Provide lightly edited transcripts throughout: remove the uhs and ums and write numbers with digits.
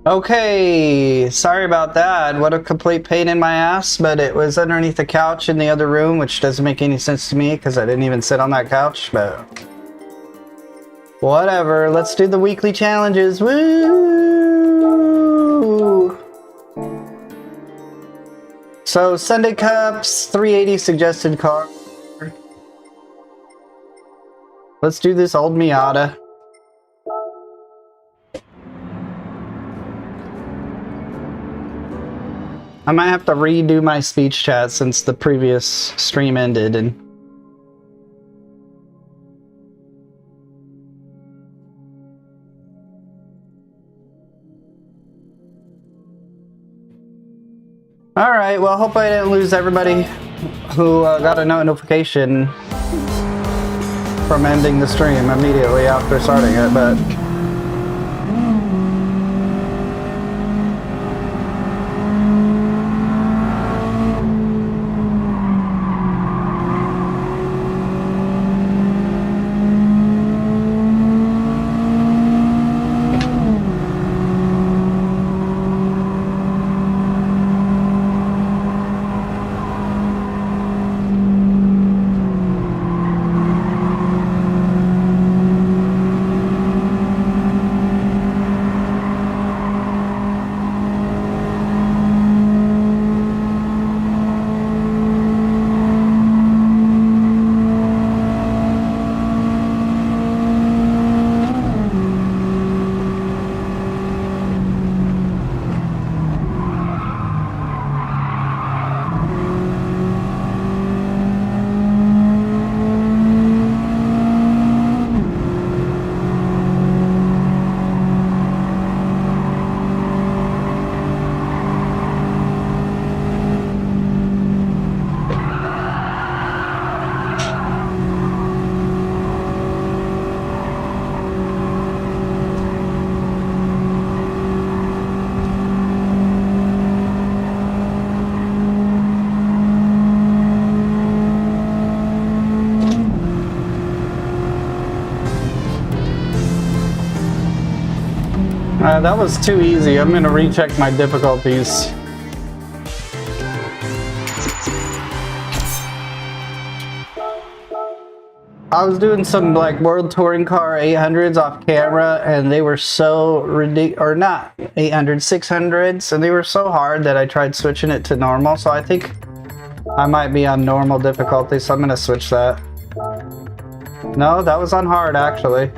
Okay, sorry about that. What a complete pain in my ass, but it was underneath the couch in the other room, which doesn't make any sense to me because I didn't even sit on that couch, but whatever. Let's do the weekly challenges. Woo! So, Sunday Cups, 380 suggested car. Let's do this old Miata. I might have to redo my speech chat since the previous stream ended and alright, well hopefully I didn't lose everybody who got a notification from ending the stream immediately after starting it, but that was too easy. I'm gonna recheck my difficulties. I was doing some like World Touring Car 800s off camera and they were so ridiculous, or not 800s, 600s, and they were so hard that I tried switching it to normal, so I think I might be on normal difficulty, so I'm gonna switch that. No, that was on hard actually.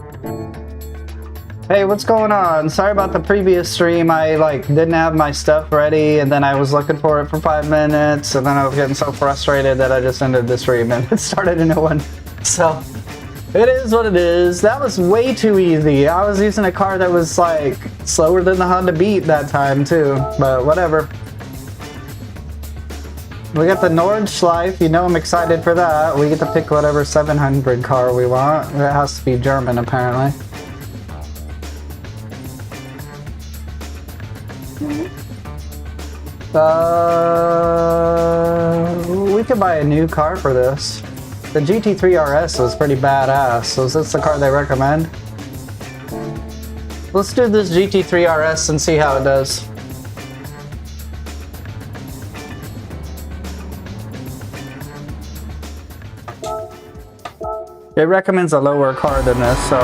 Hey, what's going on? Sorry about the previous stream. I like didn't have my stuff ready and then I was looking for it for 5 minutes and then I was getting so frustrated that I just ended the stream and started a new one. So, it is what it is. That was way too easy. I was using a car that was like slower than the Honda Beat that time too, but whatever. We got the Nordschleife, you know I'm excited for that. We get to pick whatever 700 car we want. It has to be German apparently. We could buy a new car for this. The GT3 RS was pretty badass, so is this the car they recommend? Let's do this GT3 RS and see how it does. It recommends a lower car than this, so...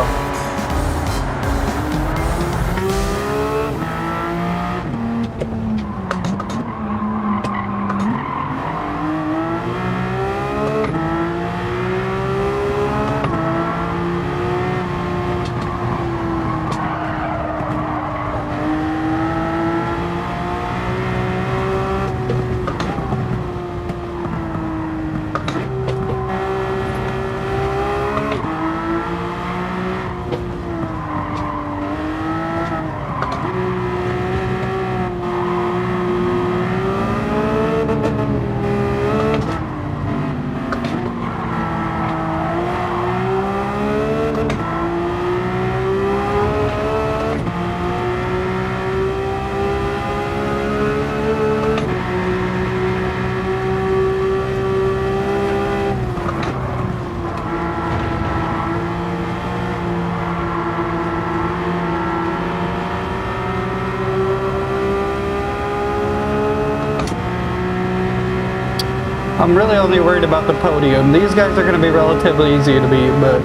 I'm really only worried about the podium. These guys are going to be relatively easy to beat, but...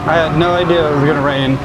I had no idea it was gonna rain.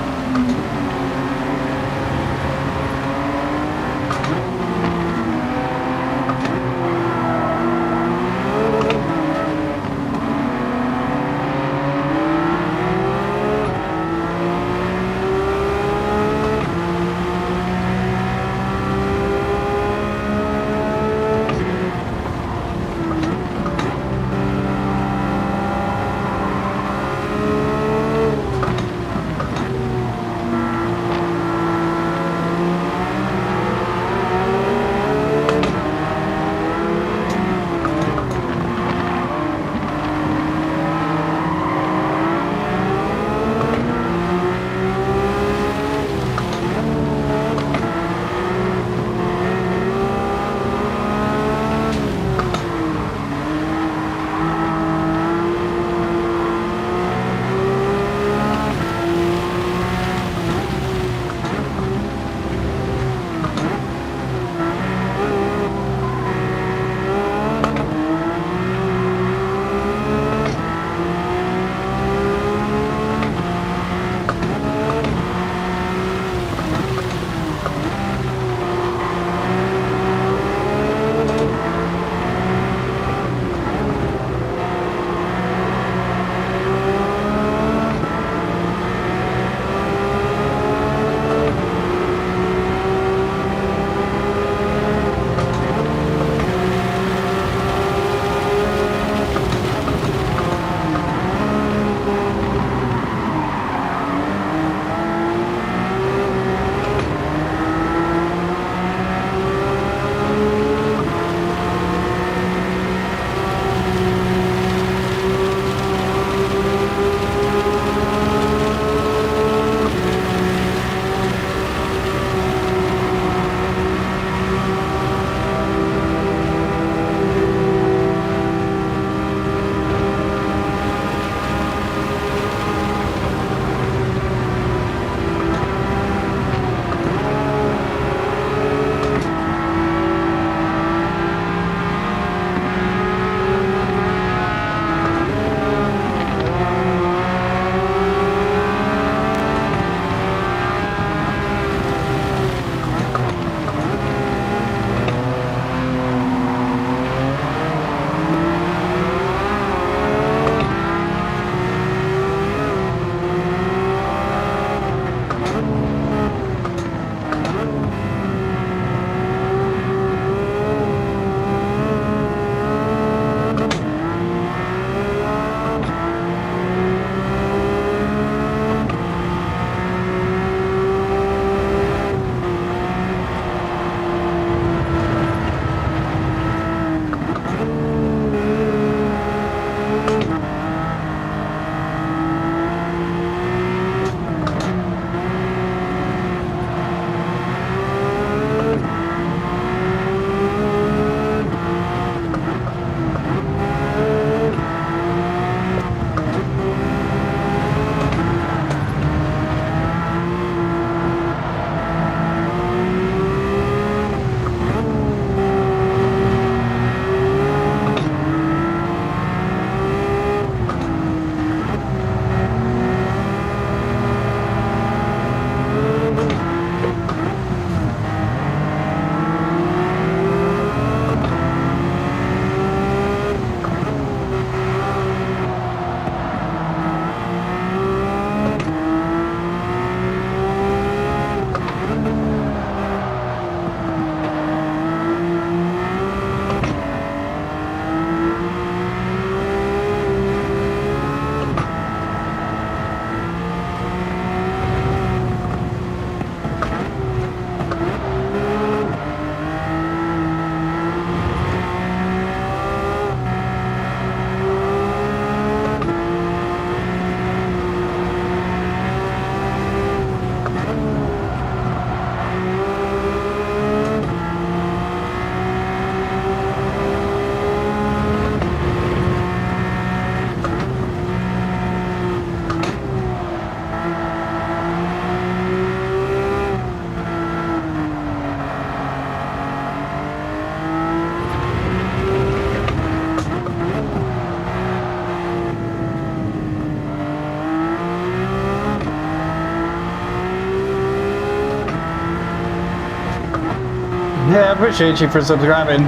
Yeah, I appreciate you for subscribing.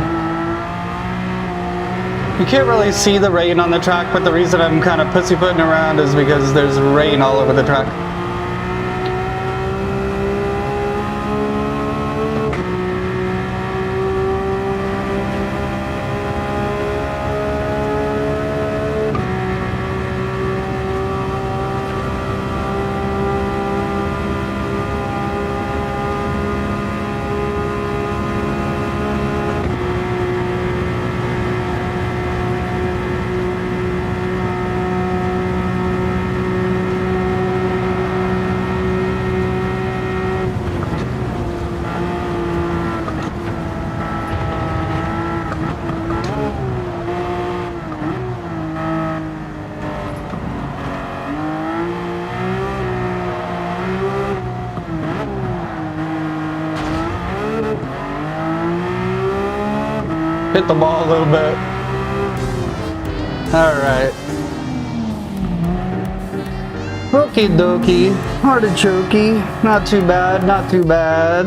You can't really see the rain on the track, but the reason I'm kind of pussyfooting around is because there's rain all over the track. Hit the ball a little bit. Alright. Okie dokie. Artichokey. Not too bad, not too bad.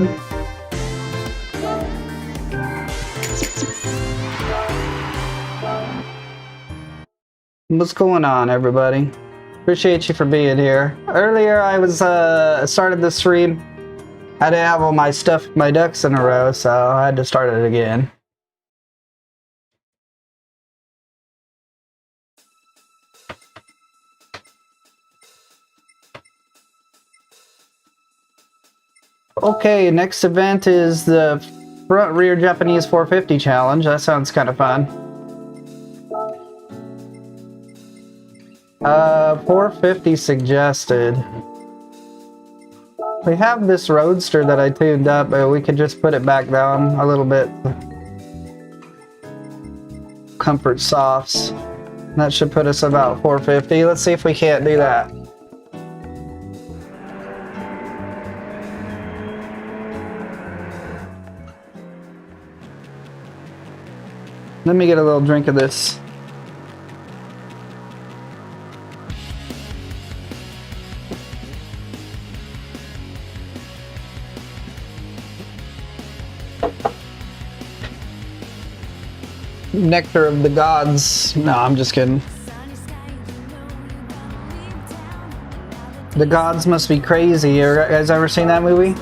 What's going on, everybody? Appreciate you for being here. Earlier I was started the stream. I didn't have all my stuff, my ducks in a row, so I had to start it again. Okay, next event is the front rear Japanese 450 challenge. That sounds kind of fun. 450 suggested. We have this Roadster that I tuned up, but we could just put it back down a little bit. Comfort softs. That should put us about 450. Let's see if we can't do that. Let me get a little drink of this. Nectar of the gods. No, I'm just kidding. The gods must be crazy. You guys ever seen that movie?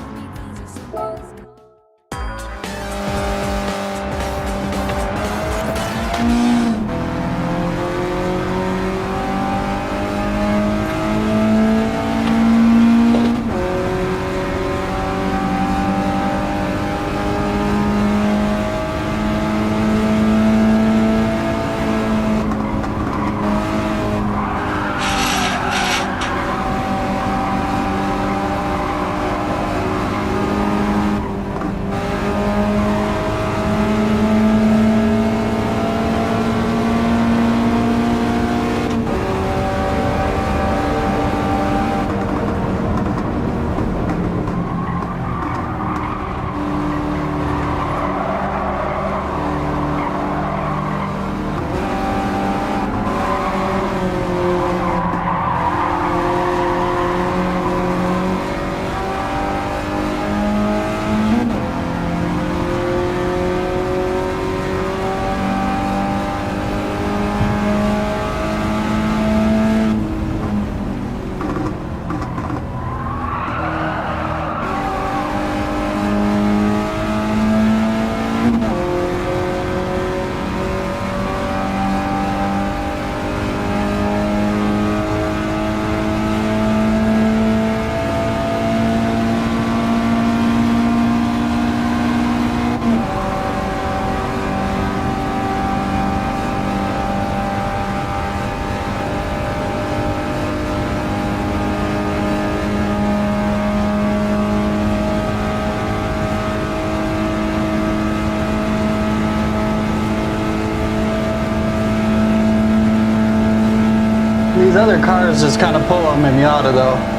These other cars just kind of pull on Miata though.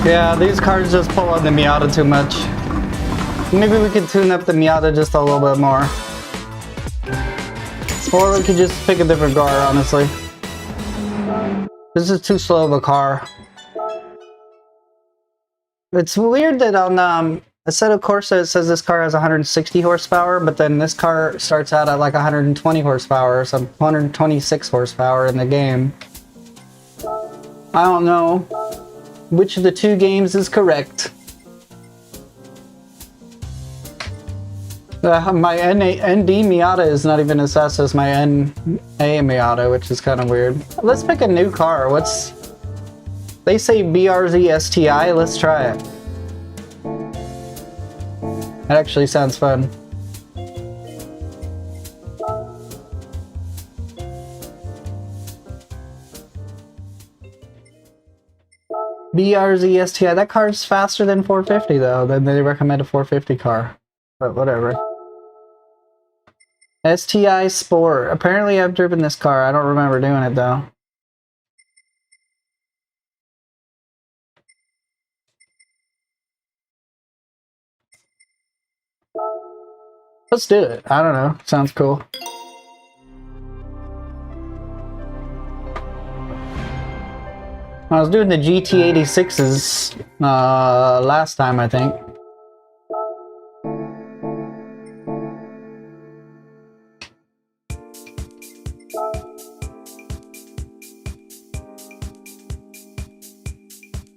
Yeah, these cars just pull on the Miata too much. Maybe we could tune up the Miata just a little bit more. Or we could just pick a different car, honestly. This is too slow of a car. It's weird that on Assetto Corsa it says this car has 160 horsepower, but then this car starts out at like 120 horsepower, or some 126 horsepower in the game. I don't know which of the two games is correct. My ND Miata is not even as fast as my NA Miata, which is kind of weird. Let's pick a new car. They say BRZ STI. Let's try it. That actually sounds fun. BRZ STI. That car's faster than 450 though. Then they recommend a 450 car. But whatever. STI Sport. Apparently I've driven this car. I don't remember doing it though. Let's do it. I don't know. Sounds cool. I was doing the GT86s last time, I think.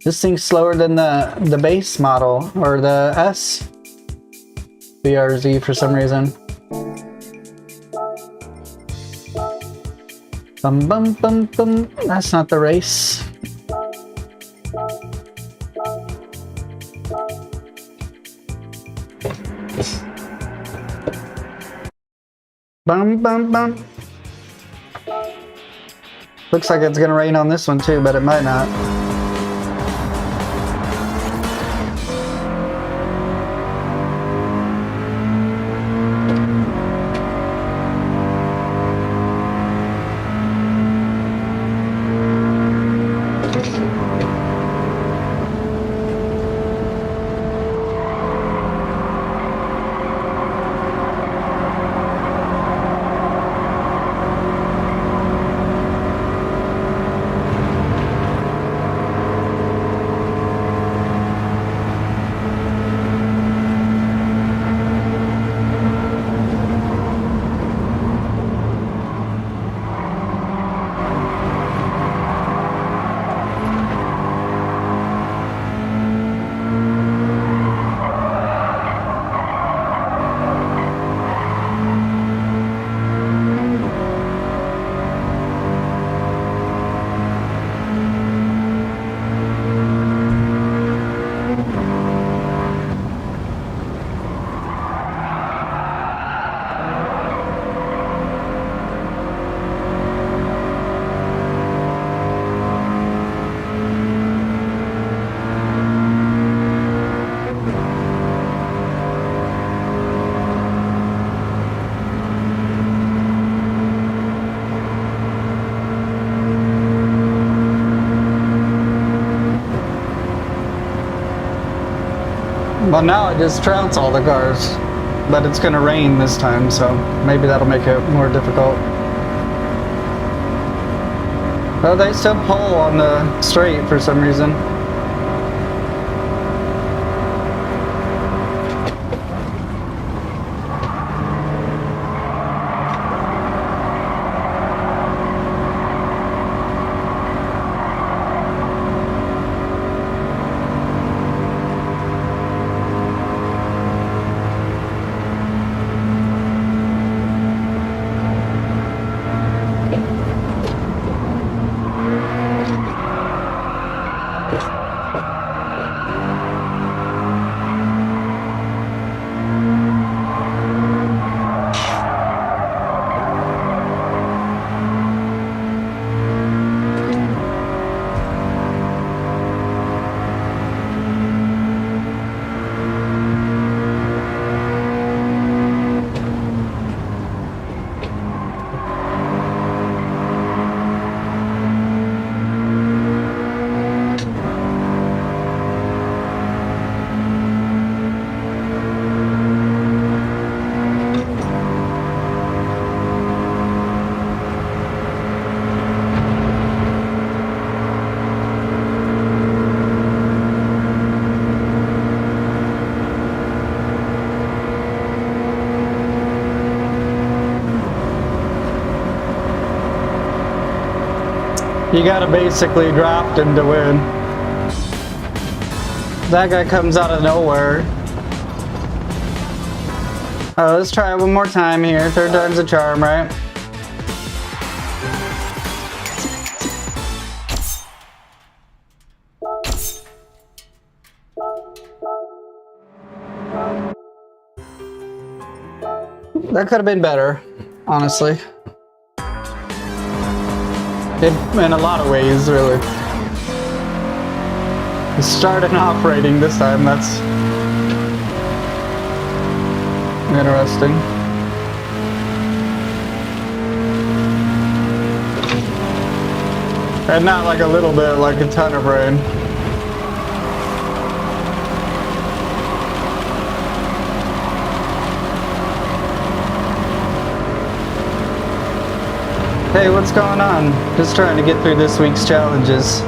This thing's slower than the base model, or the S BRZ for some reason. Bum bum bum bum. That's not the race. Bum bum bum. Looks like it's gonna rain on this one too, but it might not. Well, now I just trounce all the cars, but it's gonna rain this time, so maybe that'll make it more difficult. Oh, they still pull on the straight for some reason. You gotta basically draft him to win. That guy comes out of nowhere. Let's try it one more time here. Third time's a charm, right? That could have been better, honestly. In a lot of ways, really. Starting off rating this time, that's interesting. And not like a little bit, like a ton of rain. Hey, what's going on? Just trying to get through this week's challenges.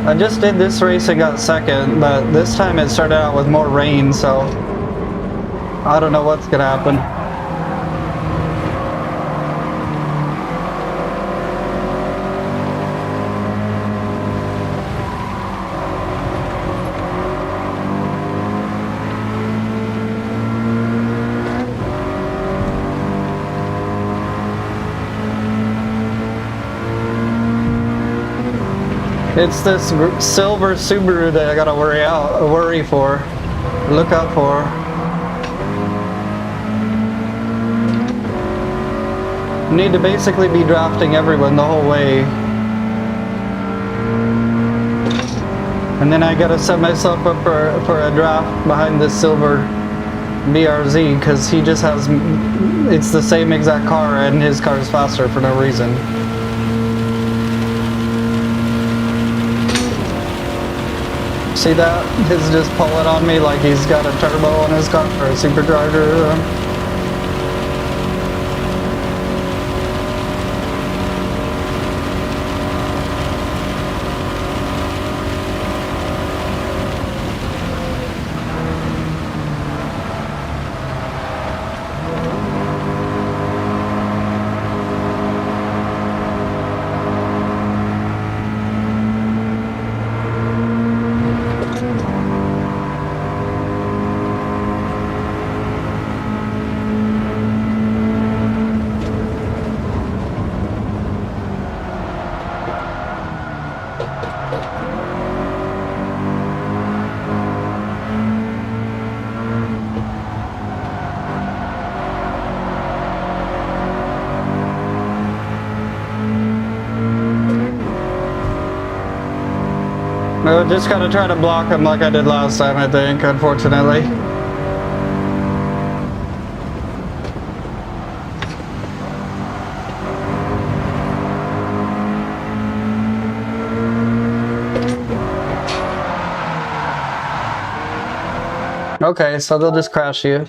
I just did this race and got second, but this time it started out with more rain, so I don't know what's gonna happen. It's this silver Subaru that I gotta worry for, look out for. Need to basically be drafting everyone the whole way. And then I gotta set myself up for a draft behind this silver BRZ, because he just has, it's the same exact car and his car is faster for no reason. See that? He's just pulling on me like he's got a turbo on his car or a supercharger. I just gotta try to block him like I did last time, I think, unfortunately. Okay, so they'll just crash you.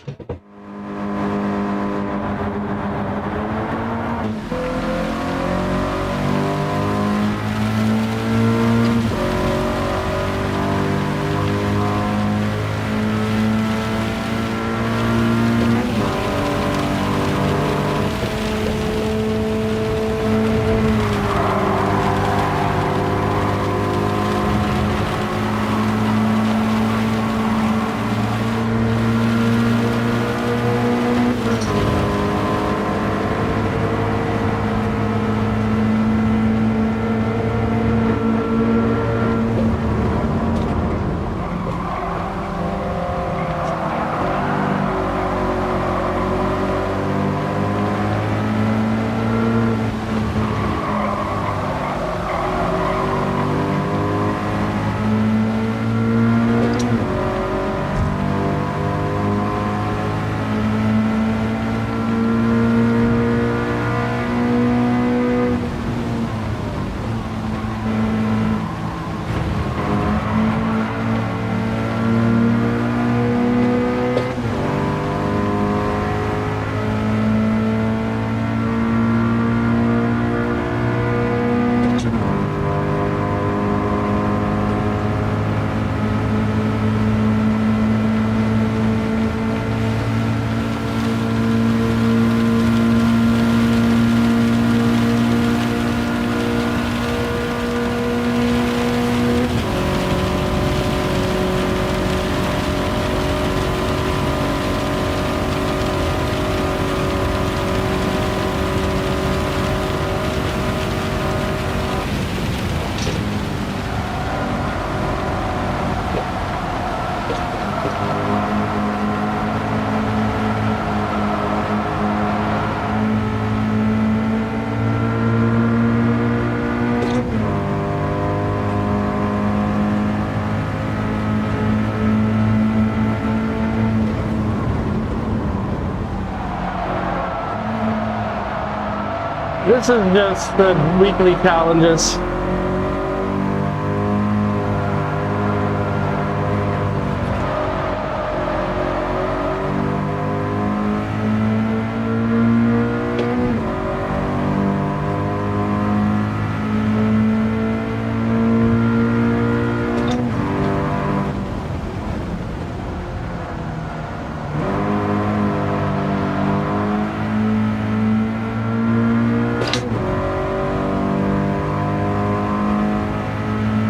This is just the weekly challenges.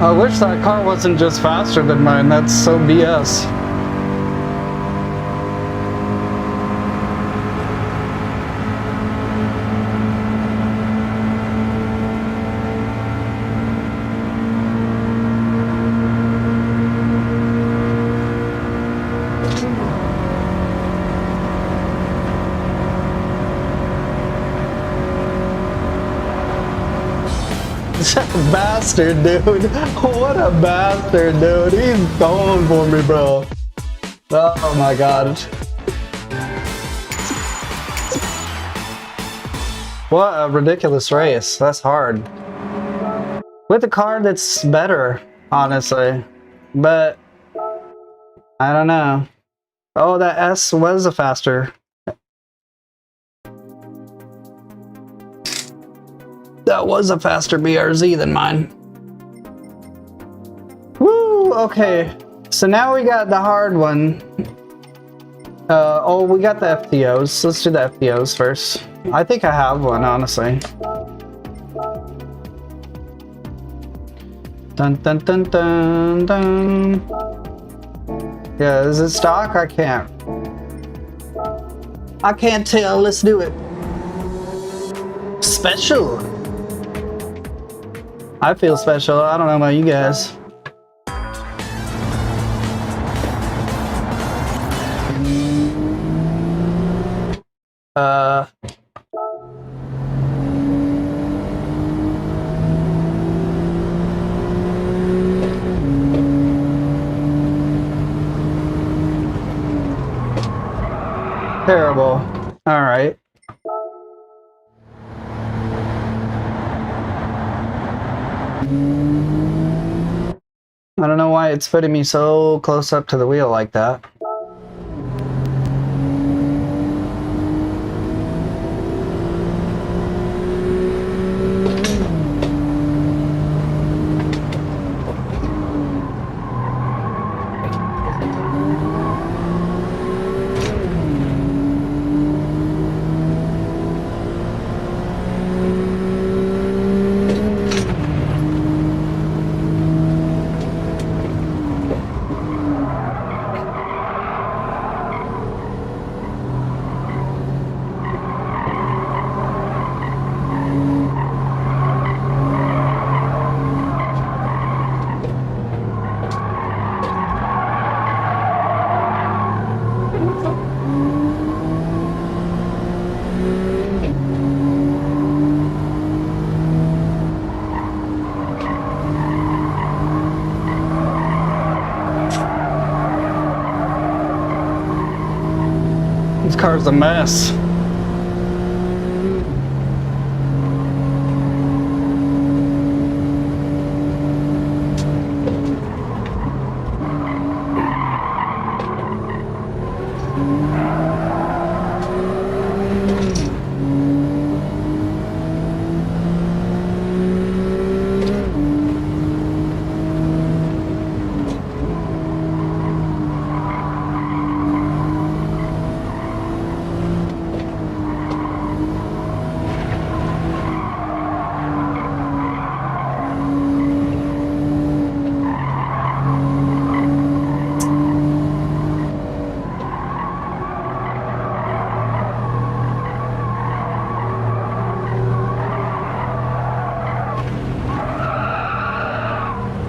I wish that car wasn't just faster than mine. That's so BS. Bastard, dude. What a bastard, dude. He's going for me, bro. Oh my god. What a ridiculous race. That's hard. With a car that's better, honestly. But I don't know. Oh, that S was a faster. That was a faster BRZ than mine. Woo! Okay, so now we got the hard one. Oh, we got the FTOs. Let's do the FTOs first. I think I have one, honestly. Dun dun dun dun dun. Yeah, is it stock? I can't tell. Let's do it. Special. I feel special. I don't know about you guys. Terrible. All right. I don't know why it's putting me so close up to the wheel like that. This car's a mess.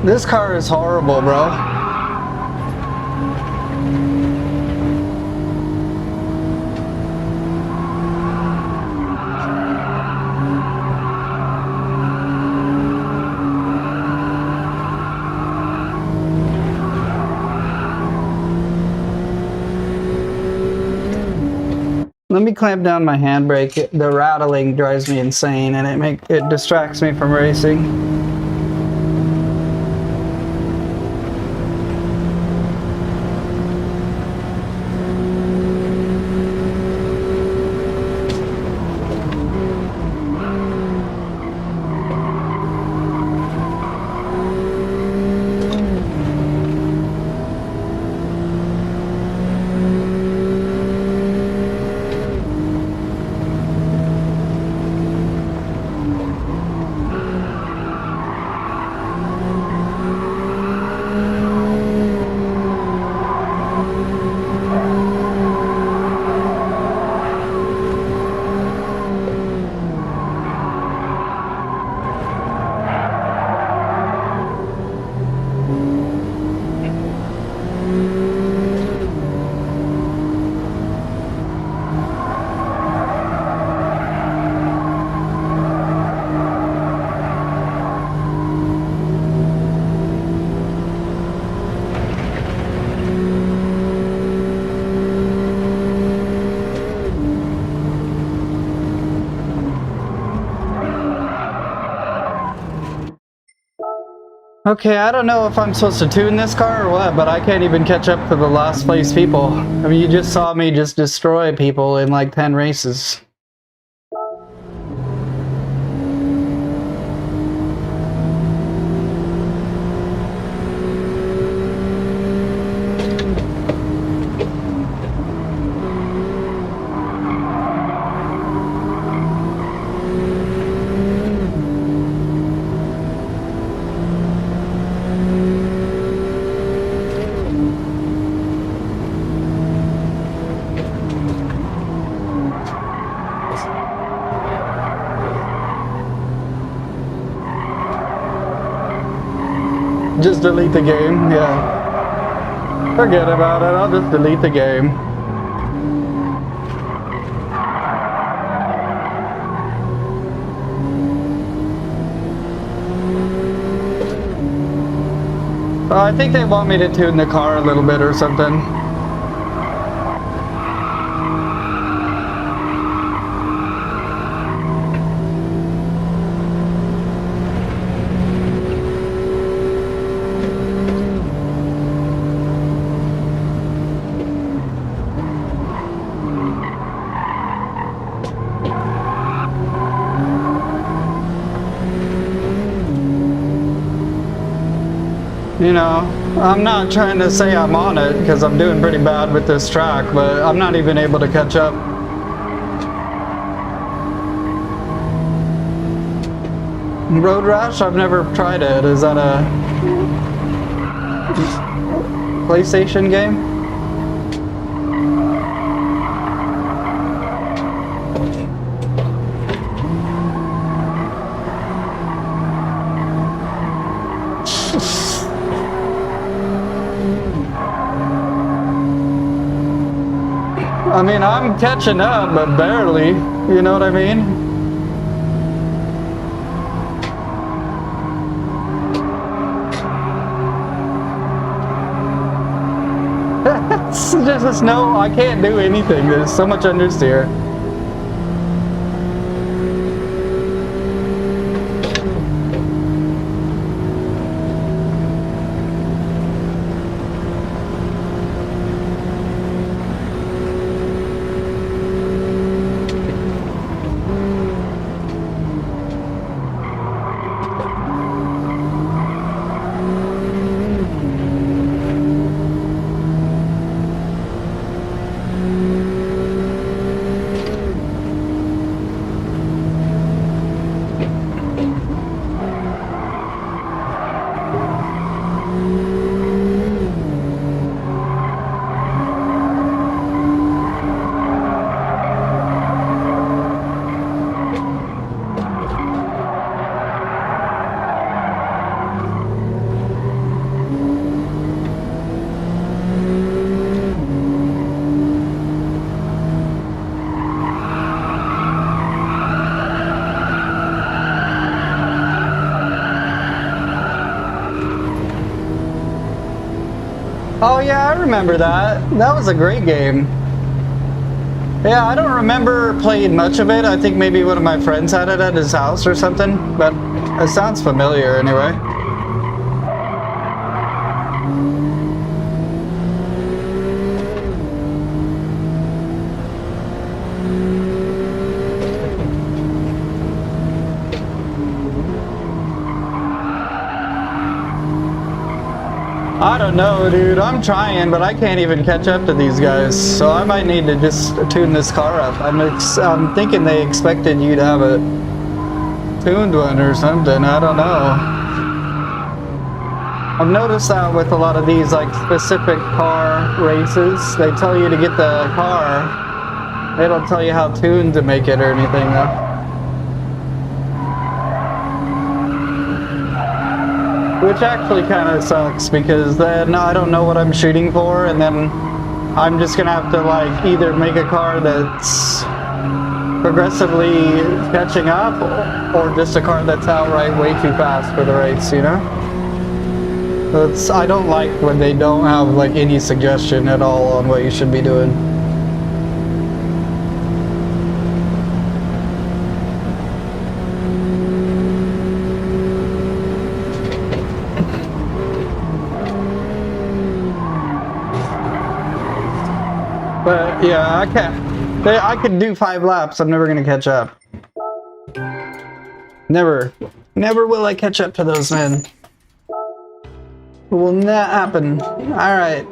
This car is horrible, bro. Let me clamp down my handbrake. The rattling drives me insane, and it distracts me from racing. Okay, I don't know if I'm supposed to tune this car or what, but I can't even catch up to the last place people. I mean, you just saw me just destroy people in like 10 races. Just delete the game, yeah. Forget about it, I'll just delete the game. I think they want me to tune the car a little bit or something. You know, I'm not trying to say I'm on it because I'm doing pretty bad with this track, but I'm not even able to catch up. Road Rash? I've never tried it. Is that a PlayStation game? I mean, I'm catching up, but barely. You know what I mean? It's just no, I can't do anything. There's so much understeer. Oh yeah, I remember that. That was a great game. Yeah, I don't remember playing much of it. I think maybe one of my friends had it at his house or something, but it sounds familiar anyway. I don't know, dude. I'm trying, but I can't even catch up to these guys. So I might need to just tune this car up. I'm thinking they expected you to have a tuned one or something. I don't know. I've noticed that with a lot of these like specific car races, they tell you to get the car. They don't tell you how tuned to make it or anything though. Which actually kind of sucks because then I don't know what I'm shooting for, and then I'm just gonna have to like either make a car that's progressively catching up or just a car that's outright way too fast for the race, you know? I don't like when they don't have like any suggestion at all on what you should be doing. But yeah, I can't. I could do 5 laps. I'm never gonna catch up. Never will I catch up to those men. It will not happen. All right.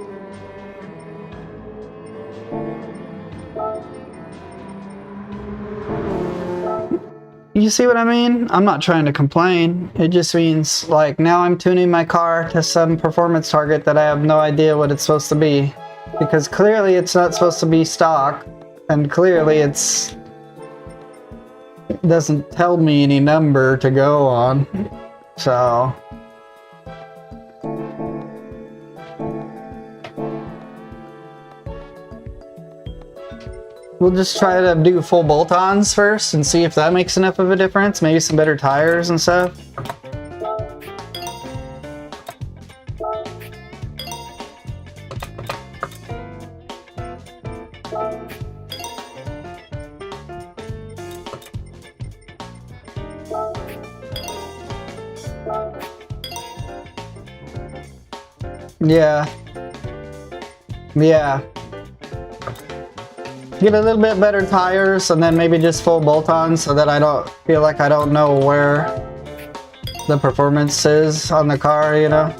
You see what I mean? I'm not trying to complain. It just means like now I'm tuning my car to some performance target that I have no idea what it's supposed to be. Because clearly it's not supposed to be stock, and clearly it doesn't tell me any number to go on, so. We'll just try to do full bolt-ons first and see if that makes enough of a difference, maybe some better tires and stuff. Yeah. Get a little bit better tires and then maybe just full bolt-ons so that I don't feel like I don't know where the performance is on the car, you know?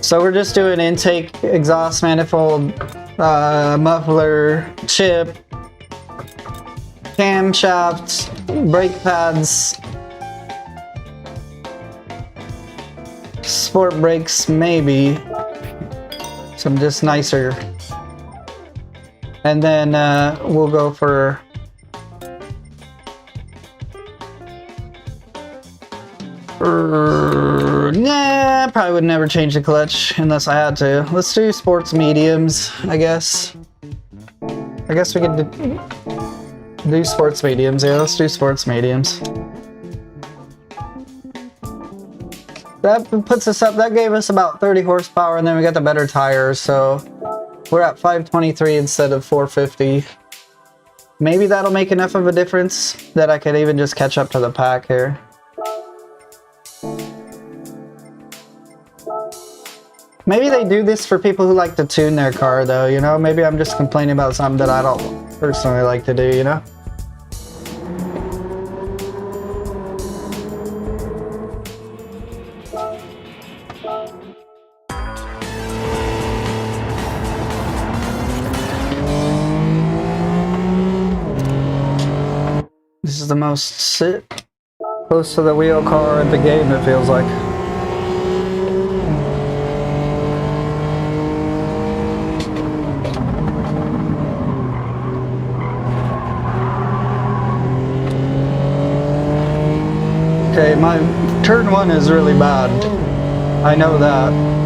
So we're just doing intake, exhaust manifold, muffler, chip, camshafts, brake pads, sport brakes, maybe some just nicer, and then we'll go for nah, probably would never change the clutch unless I had to. Let's do sports mediums, I guess we could do sports mediums. Yeah, let's do sports mediums. That puts us up, that gave us about 30 horsepower, and then we got the better tires, so we're at 523 instead of 450. Maybe that'll make enough of a difference that I could even just catch up to the pack here. Maybe they do this for people who like to tune their car though, you know? Maybe I'm just complaining about something that I don't personally like to do, you know? This is the most sit close to the wheel car in the game, it feels like. Okay, my turn 1 is really bad. I know that.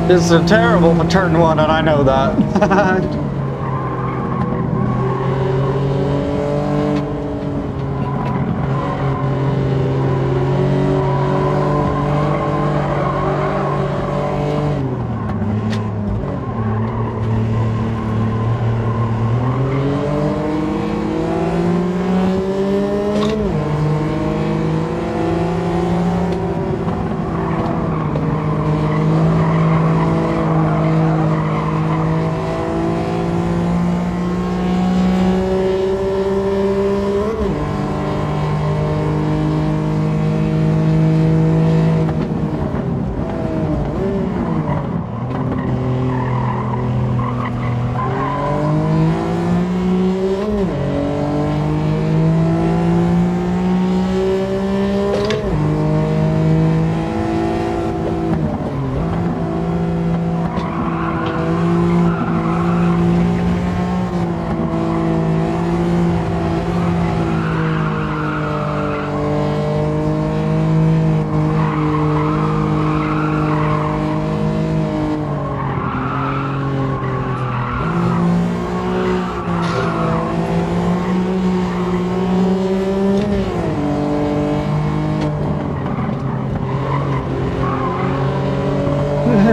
This is terrible for turn 1, and I know that.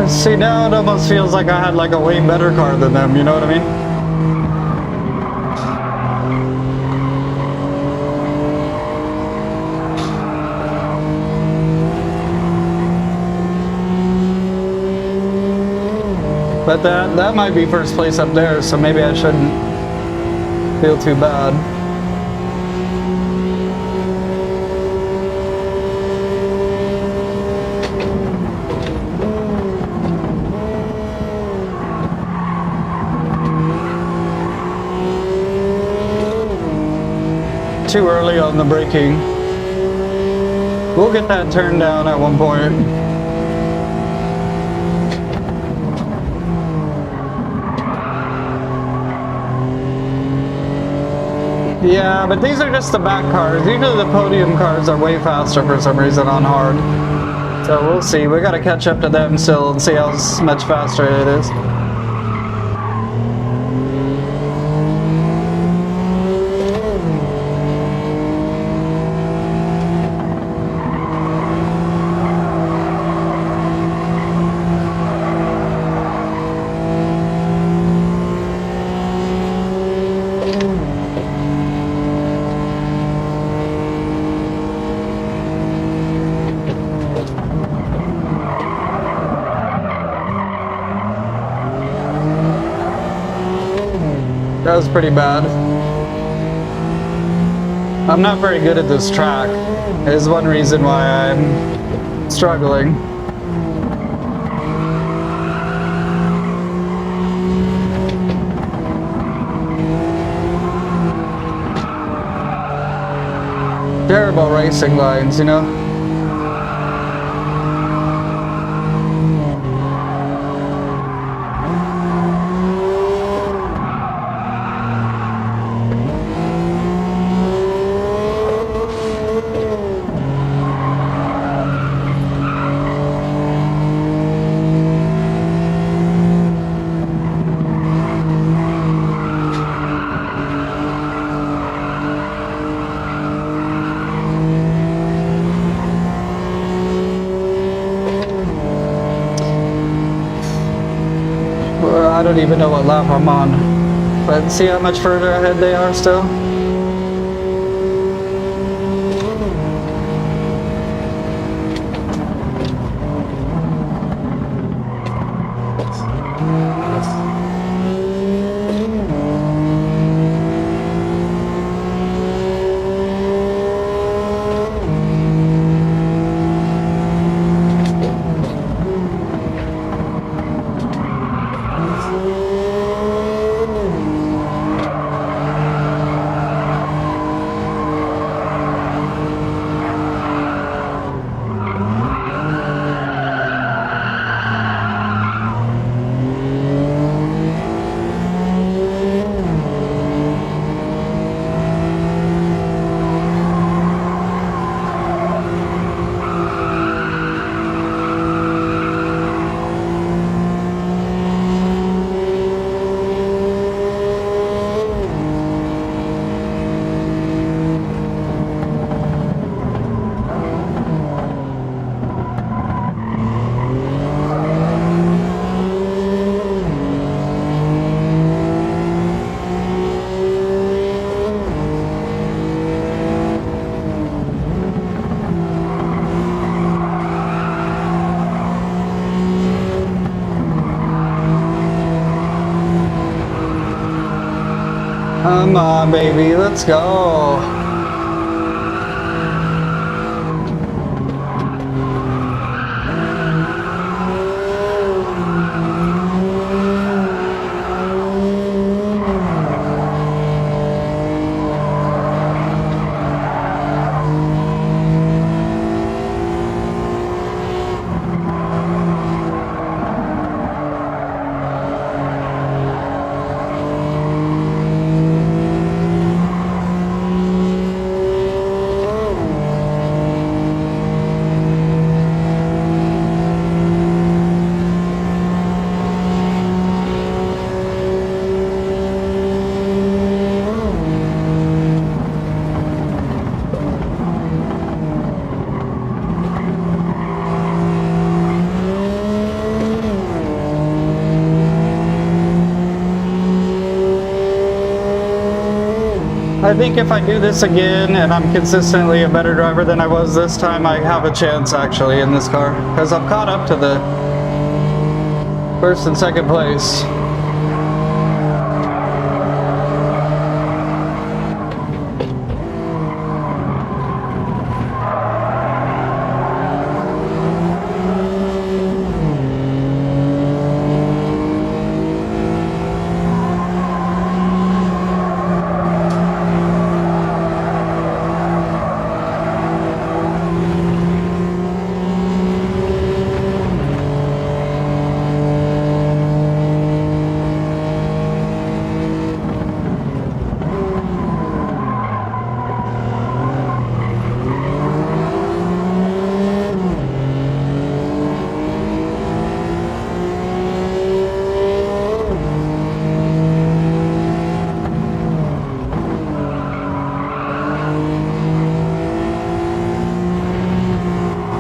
See, now it almost feels like I had like a way better car than them, you know what I mean? But that might be first place up there, so maybe I shouldn't feel too bad. Too early on the braking. We'll get that turned down at one point. Yeah, but these are just the back cars. Usually the podium cars are way faster for some reason on hard. So we'll see. We gotta catch up to them still and see how much faster it is. That was pretty bad. I'm not very good at this track. It is one reason why I'm struggling. Terrible racing lines, you know? I don't even know what lap I'm on, but see how much further ahead they are still? Come on, baby, let's go. I think if I do this again and I'm consistently a better driver than I was this time, I have a chance actually in this car. Because I've caught up to the first and second place.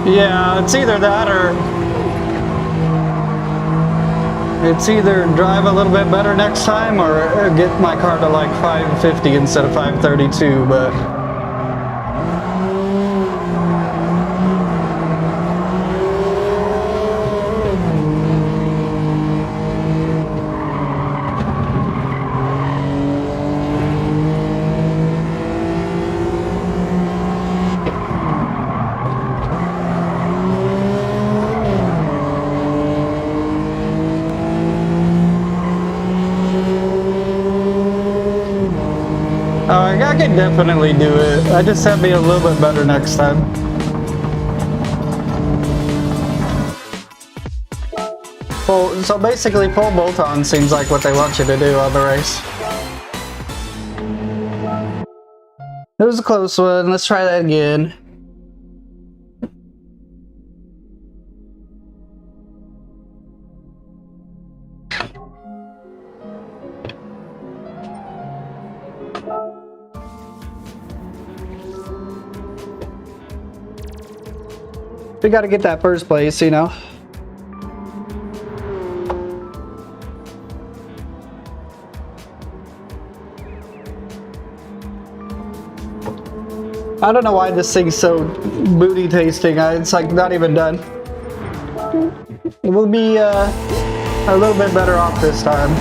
Yeah, it's either that or it's either drive a little bit better next time or get my car to like 550 instead of 532, but I can definitely do it. I just have to be a little bit better next time. So basically full bolt-on seems like what they want you to do on the race. It was a close one. Let's try that again. We gotta get that first place, you know. I don't know why this thing's so booty tasting. It's like not even done. We'll be a little bit better off this time.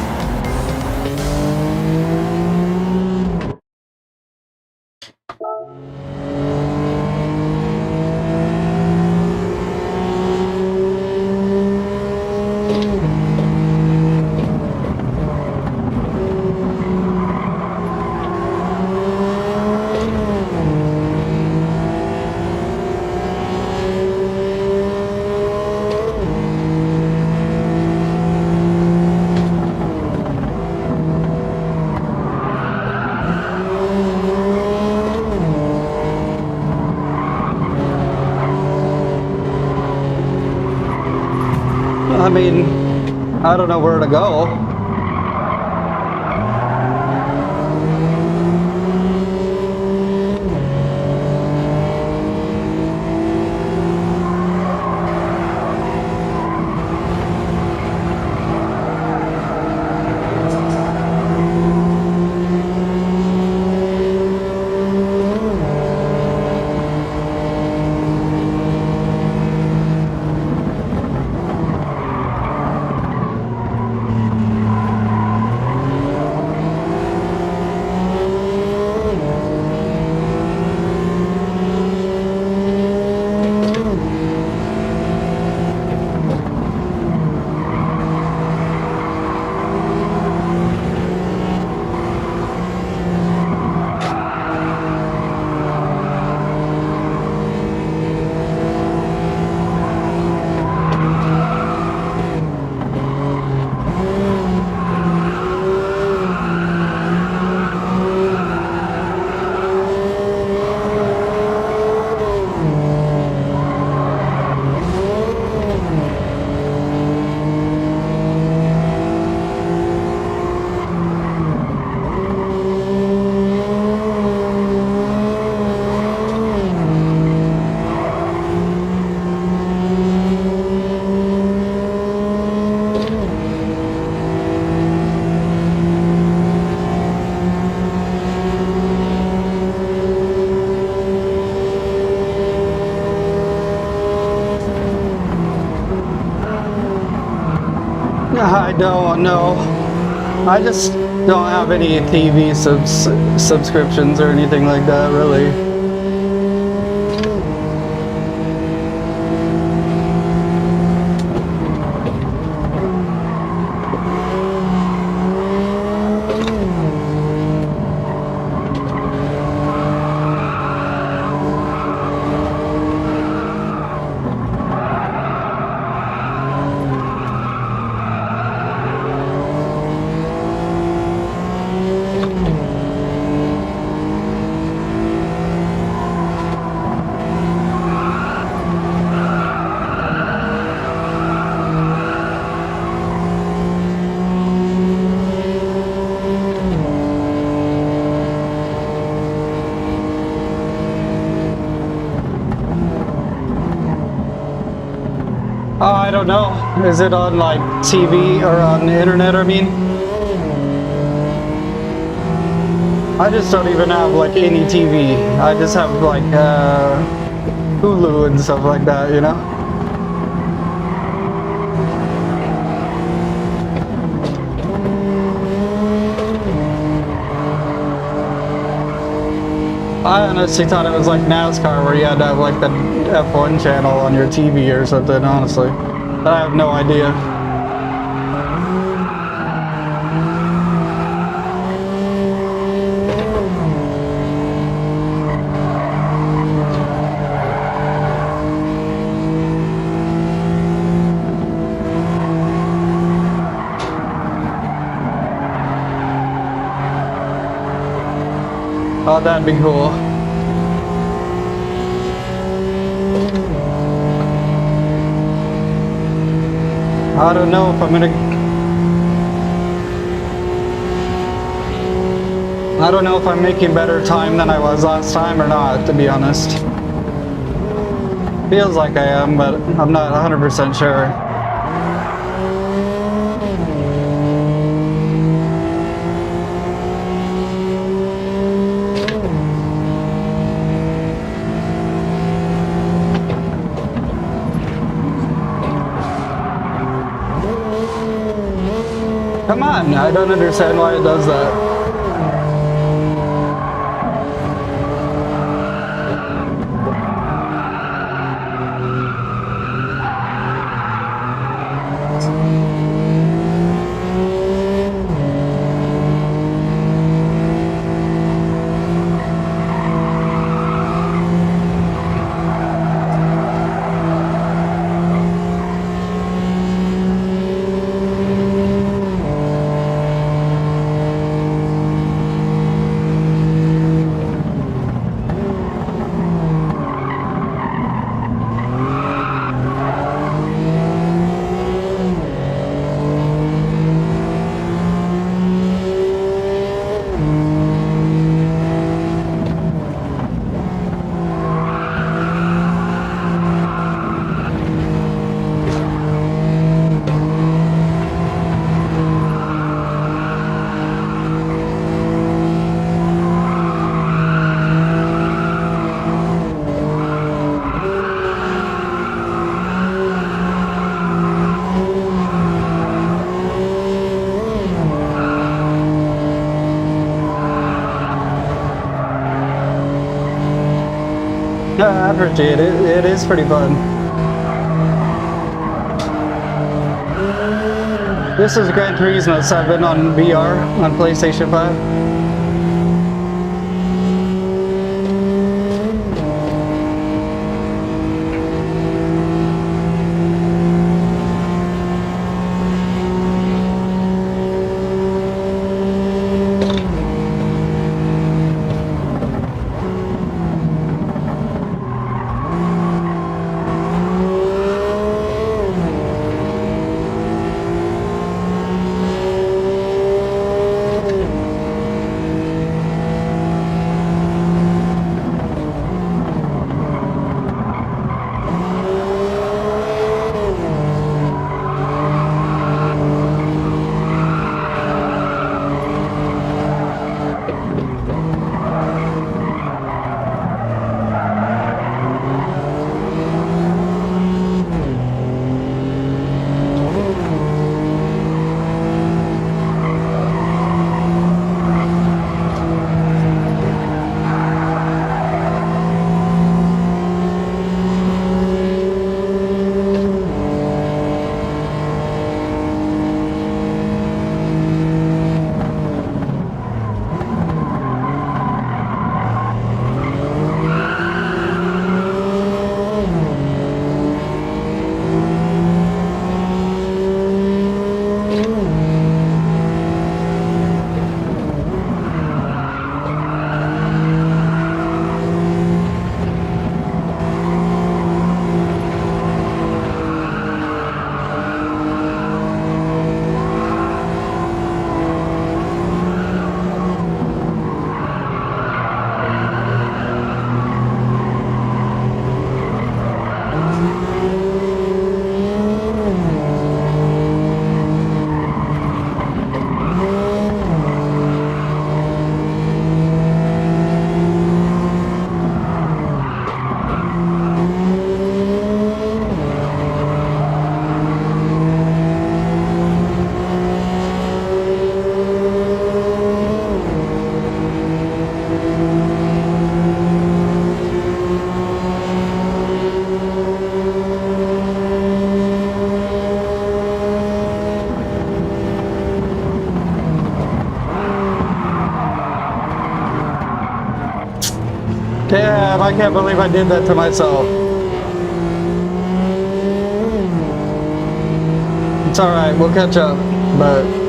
I mean, I don't know where to go. I don't know. I just don't have any TV subscriptions or anything like that, really. Oh, I don't know. Is it on like TV or on the internet, I mean? I just don't even have like any TV. I just have like Hulu and stuff like that, you know? I honestly thought it was like NASCAR where you had to have like the F1 channel on your TV or something, honestly. I have no idea. Oh, that'd be cool. I don't know if I'm gonna... I don't know if I'm making better time than I was last time or not, to be honest. Feels like I am, but I'm not 100% sure. Come on, I don't understand why it does that. No, I appreciate it. It is pretty fun. This is Gran Turismo 7 on VR on PlayStation 5. Damn, I can't believe I did that to myself. It's alright, we'll catch up, but...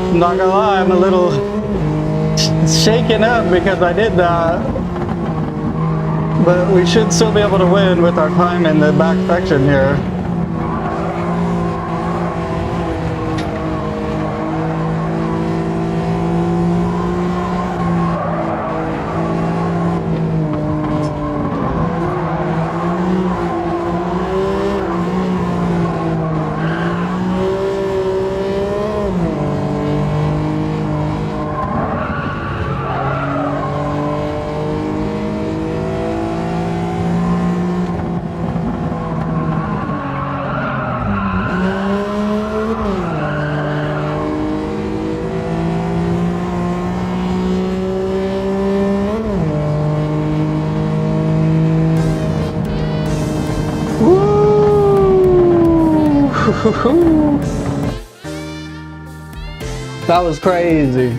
I'm not gonna lie, I'm a little shaken up because I did that. But we should still be able to win with our time in the back section here. That was crazy.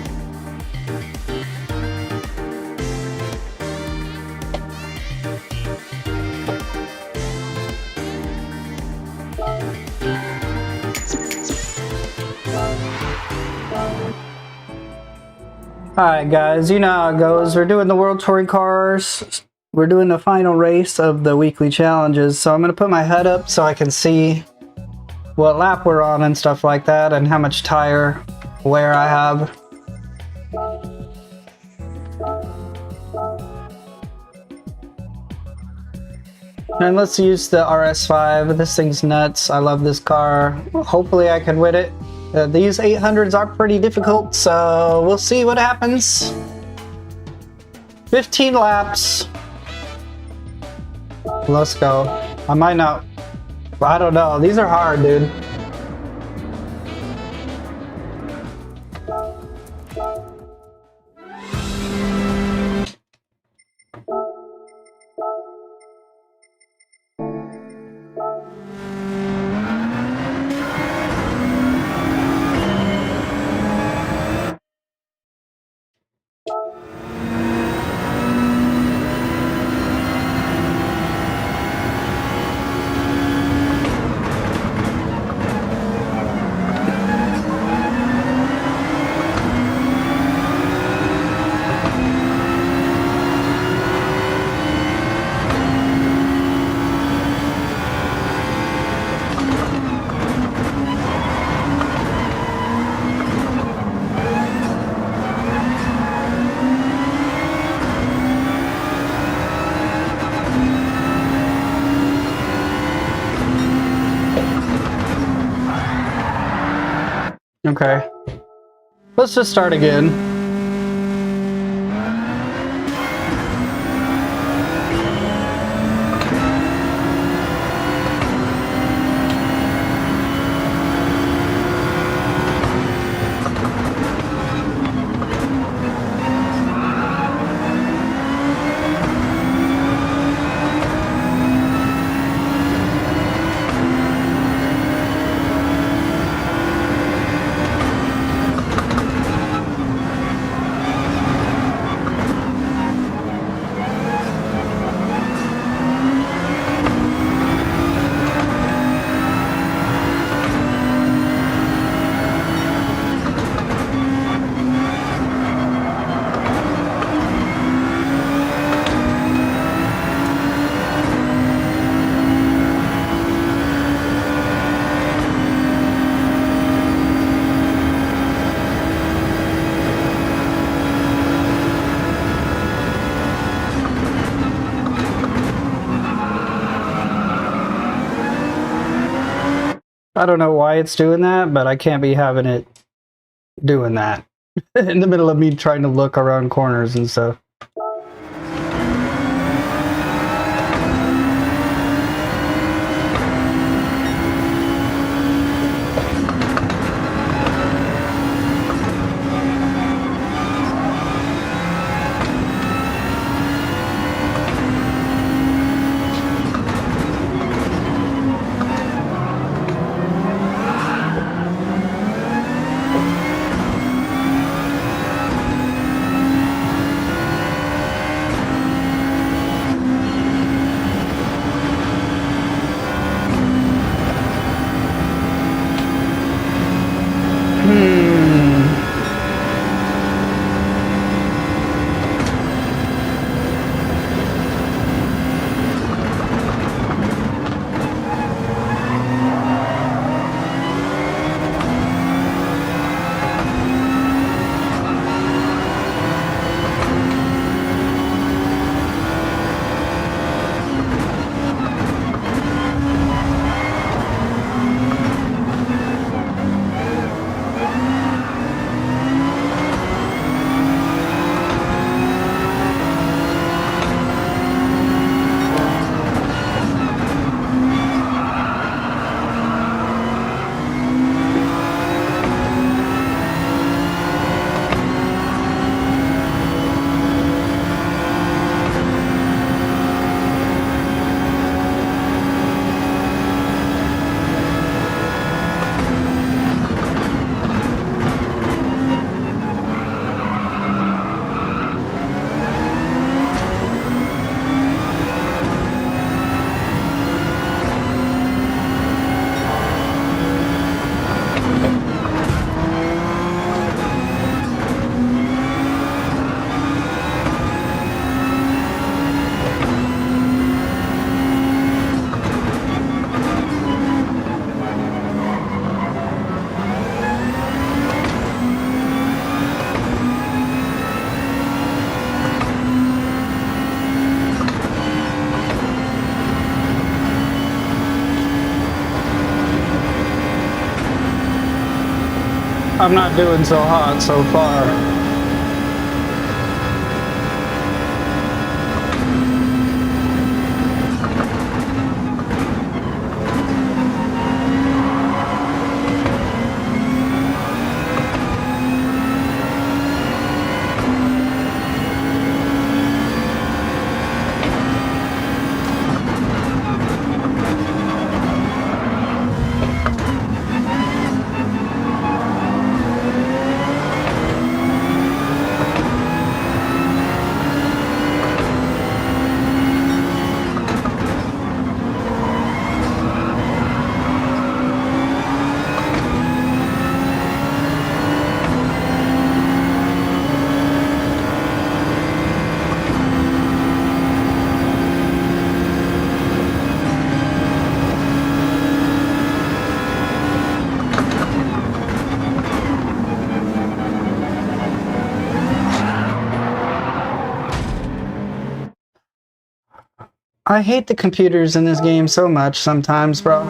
Alright guys, you know how it goes. We're doing the World Touring Cars. We're doing the final race of the weekly challenges. So I'm going to put my HUD up so I can see what lap we're on and stuff like that, and how much tire wear I have. And let's use the RS5. This thing's nuts. I love this car. Hopefully I can win it. These 800s are pretty difficult, so we'll see what happens. 15 laps. Let's go. I might not. I don't know. These are hard, dude. Okay. Let's just start again. I don't know why it's doing that, but I can't be having it doing that in the middle of me trying to look around corners and stuff. I'm not doing so hot so far. I hate the computers in this game so much sometimes, bro.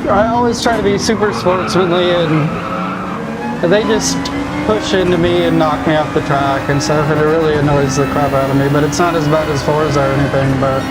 I always try to be super sportsmanly, and they just push into me and knock me off the track and stuff, and it really annoys the crap out of me. But it's not as bad as Forza or anything, but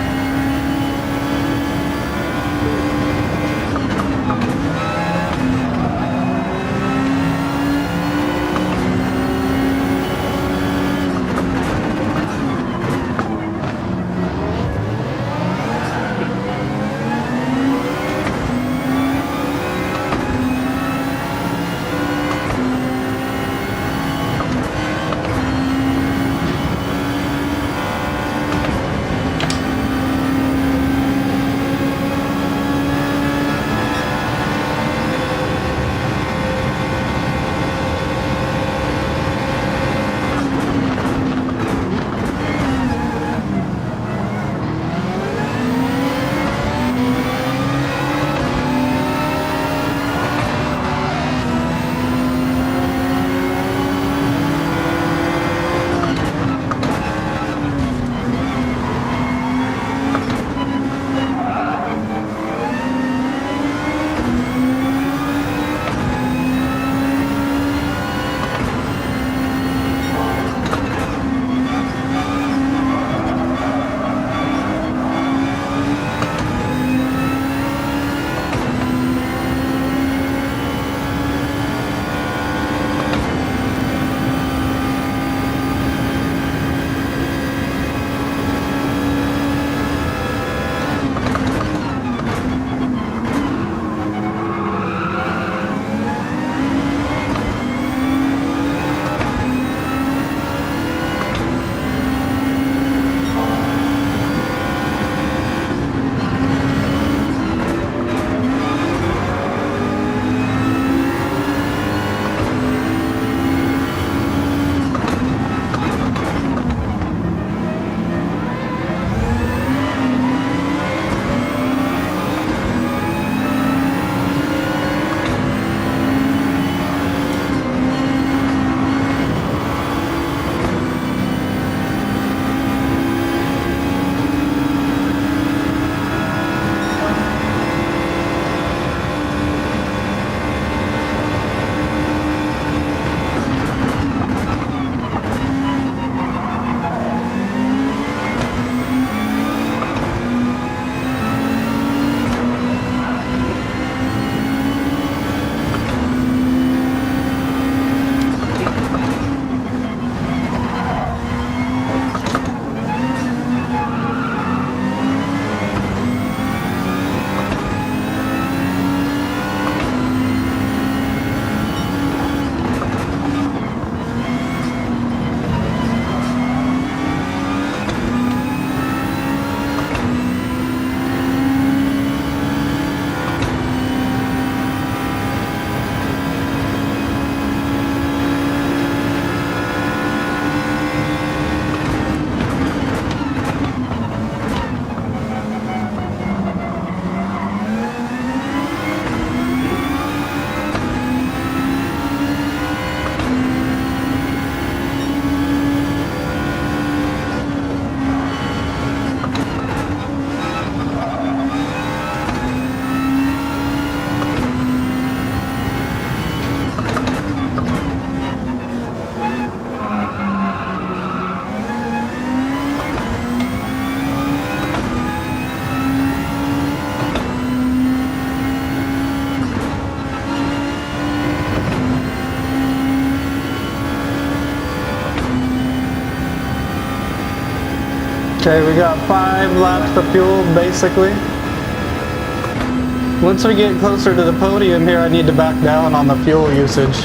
Okay, we got 5 laps of fuel, basically. Once we get closer to the podium here, I need to back down on the fuel usage.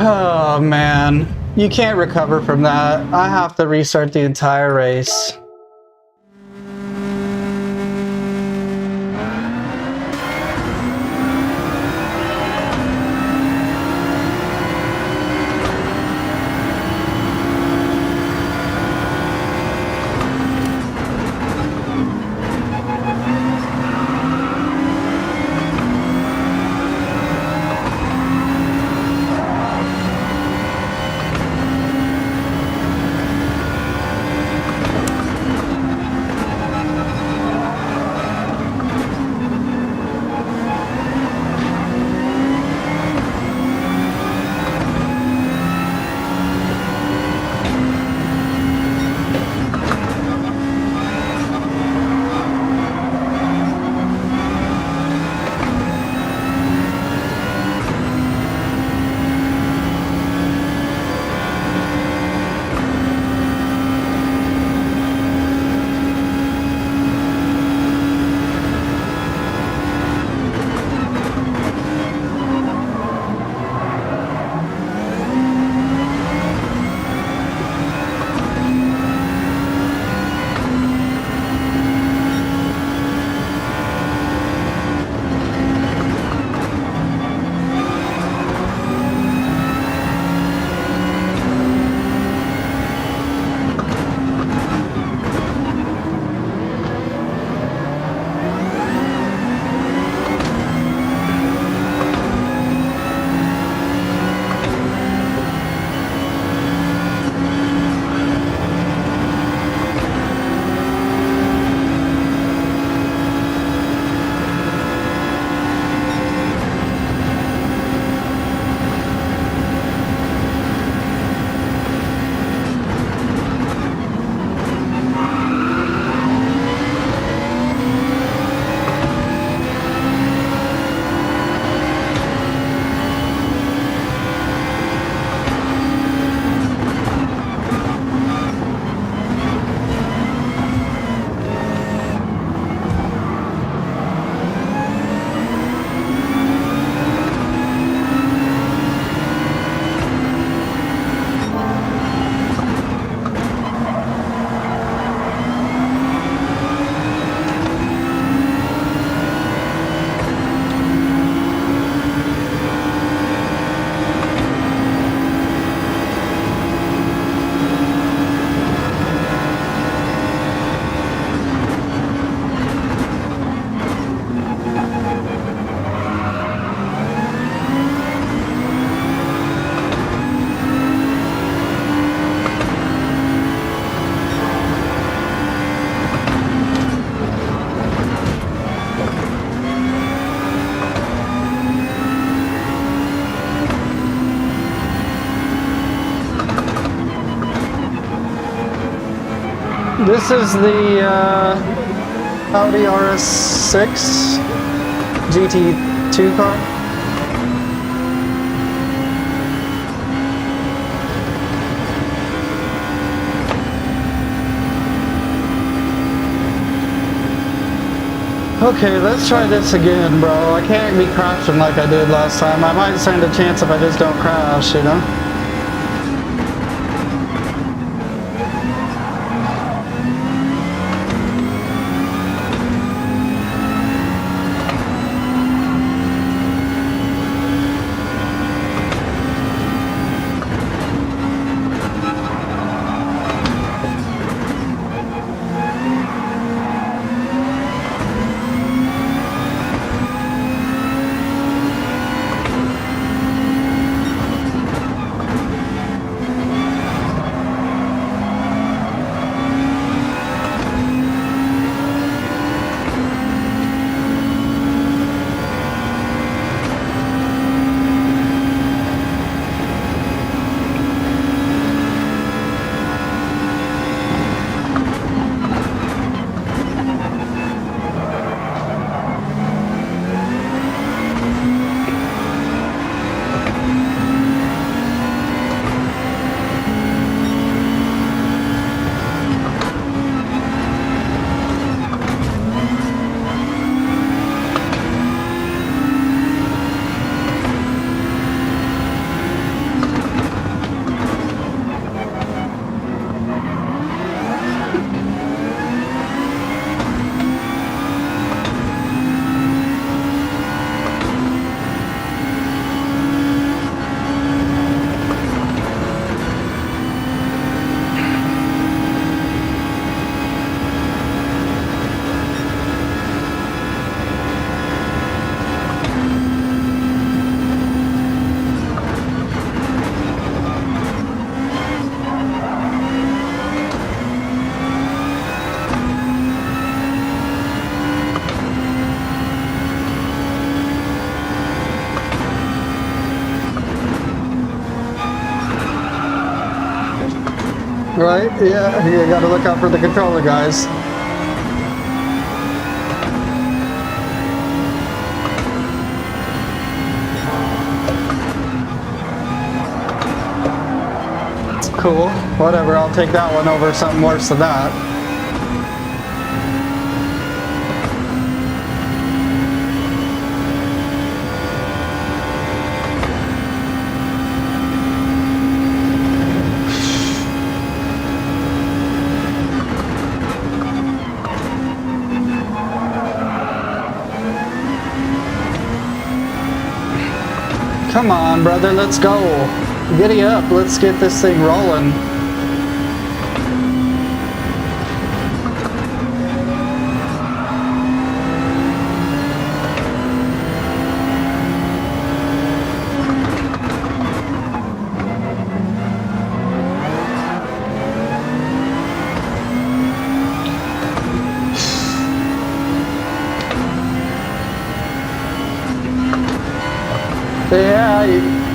Oh man, you can't recover from that. I have to restart the entire race. This is the Audi RS6 GT2 car. Okay, let's try this again, bro. I can't be crashing like I did last time. I might stand a chance if I just don't crash, you know? Right? Yeah, you gotta look out for the controller, guys. Cool. Whatever, I'll take that one over something worse than that. Come on, brother, let's go. Giddy up, let's get this thing rolling.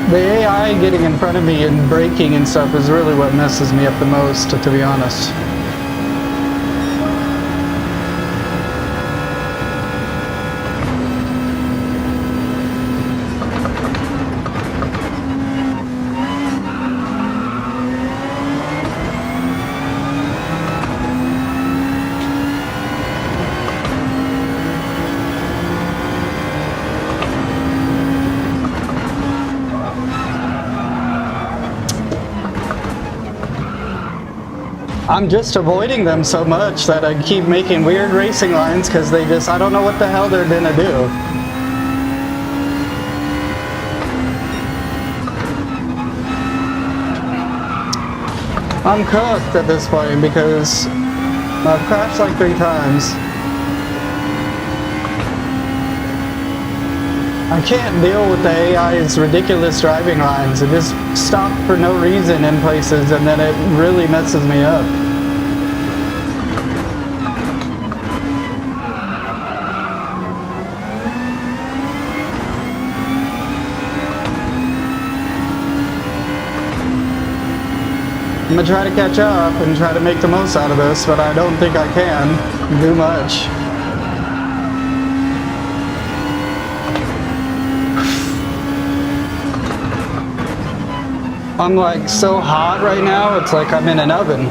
The AI getting in front of me and braking and stuff is really what messes me up the most, to be honest. I'm just avoiding them so much that I keep making weird racing lines because they just, I don't know what the hell they're gonna do. I'm cooked at this point because I've crashed like 3 times. I can't deal with the AI's ridiculous driving lines. It just stops for no reason in places and then it really messes me up. I'm gonna try to catch up and try to make the most out of this, but I don't think I can do much. I'm like so hot right now, it's like I'm in an oven.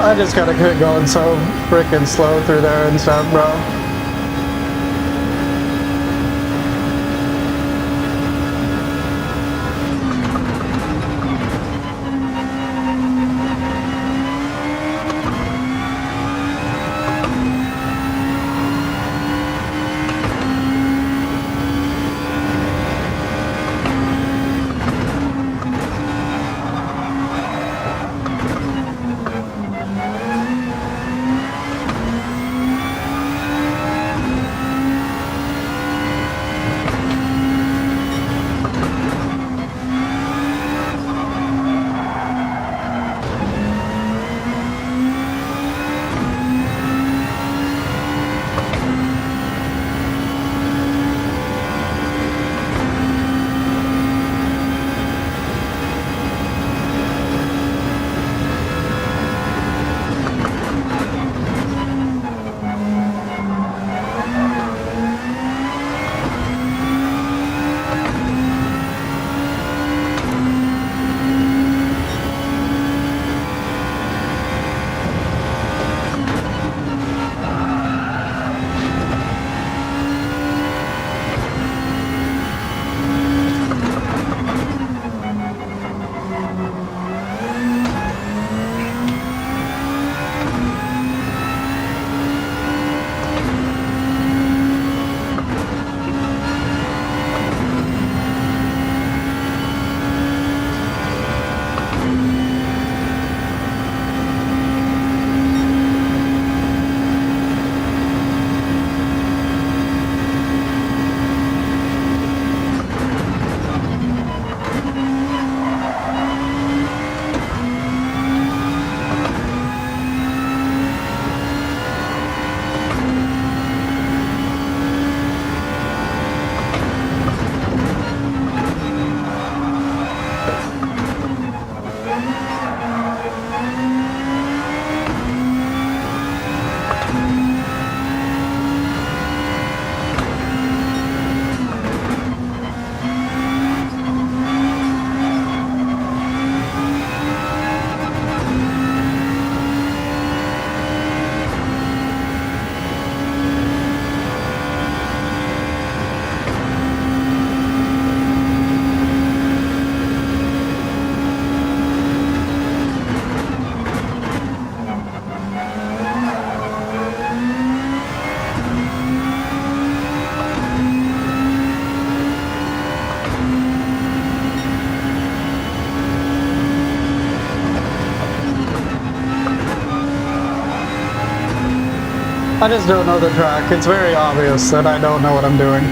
I just gotta quit going so freaking slow through there and stuff, bro. I just don't know the track. It's very obvious that I don't know what I'm doing.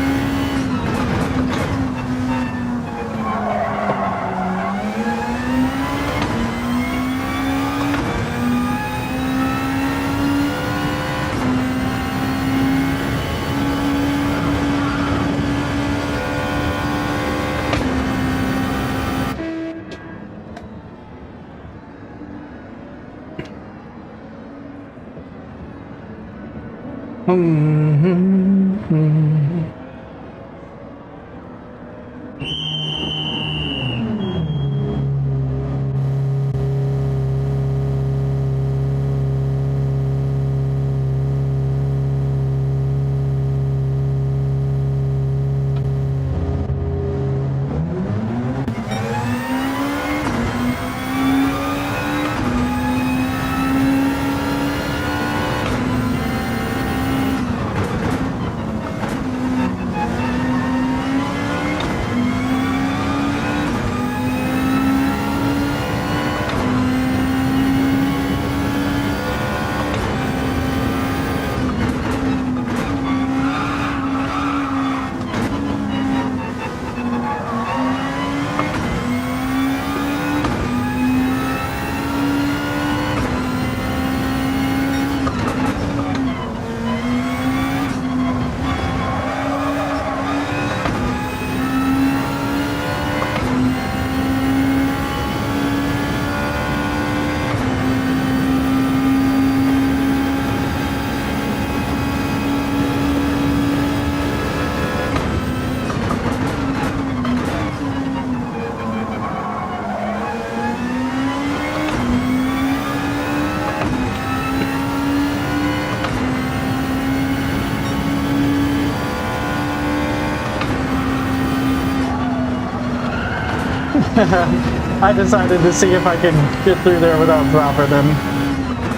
I decided to see if I could get through there without dropping them.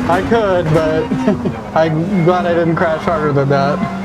I could, but I'm glad I didn't crash harder than that.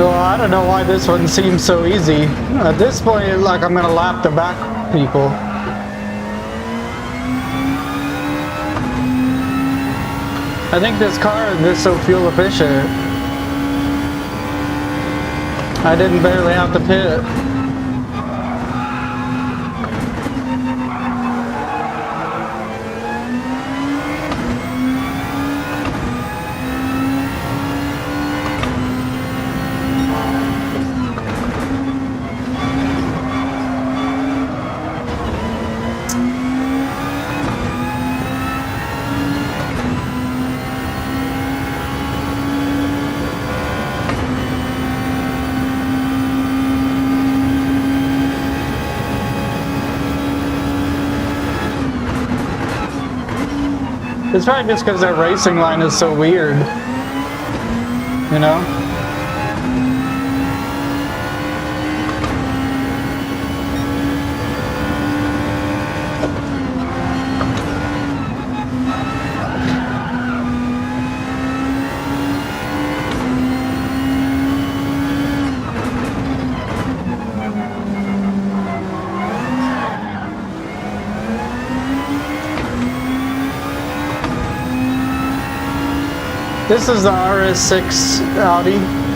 Well, I don't know why this one seems so easy. At this point, like I'm gonna lap the back people. I think this car is so fuel efficient. I didn't barely have to pit. It's probably just because their racing line is so weird, you know? This is the RS6 Audi.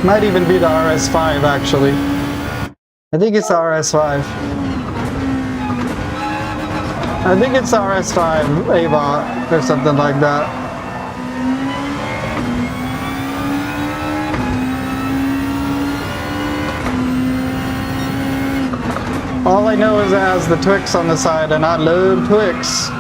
Might even be the RS5 actually. I think it's the RS5. I think it's the RS5 AVOT or something like that. All I know is it has the Twix on the side, and I love Twix.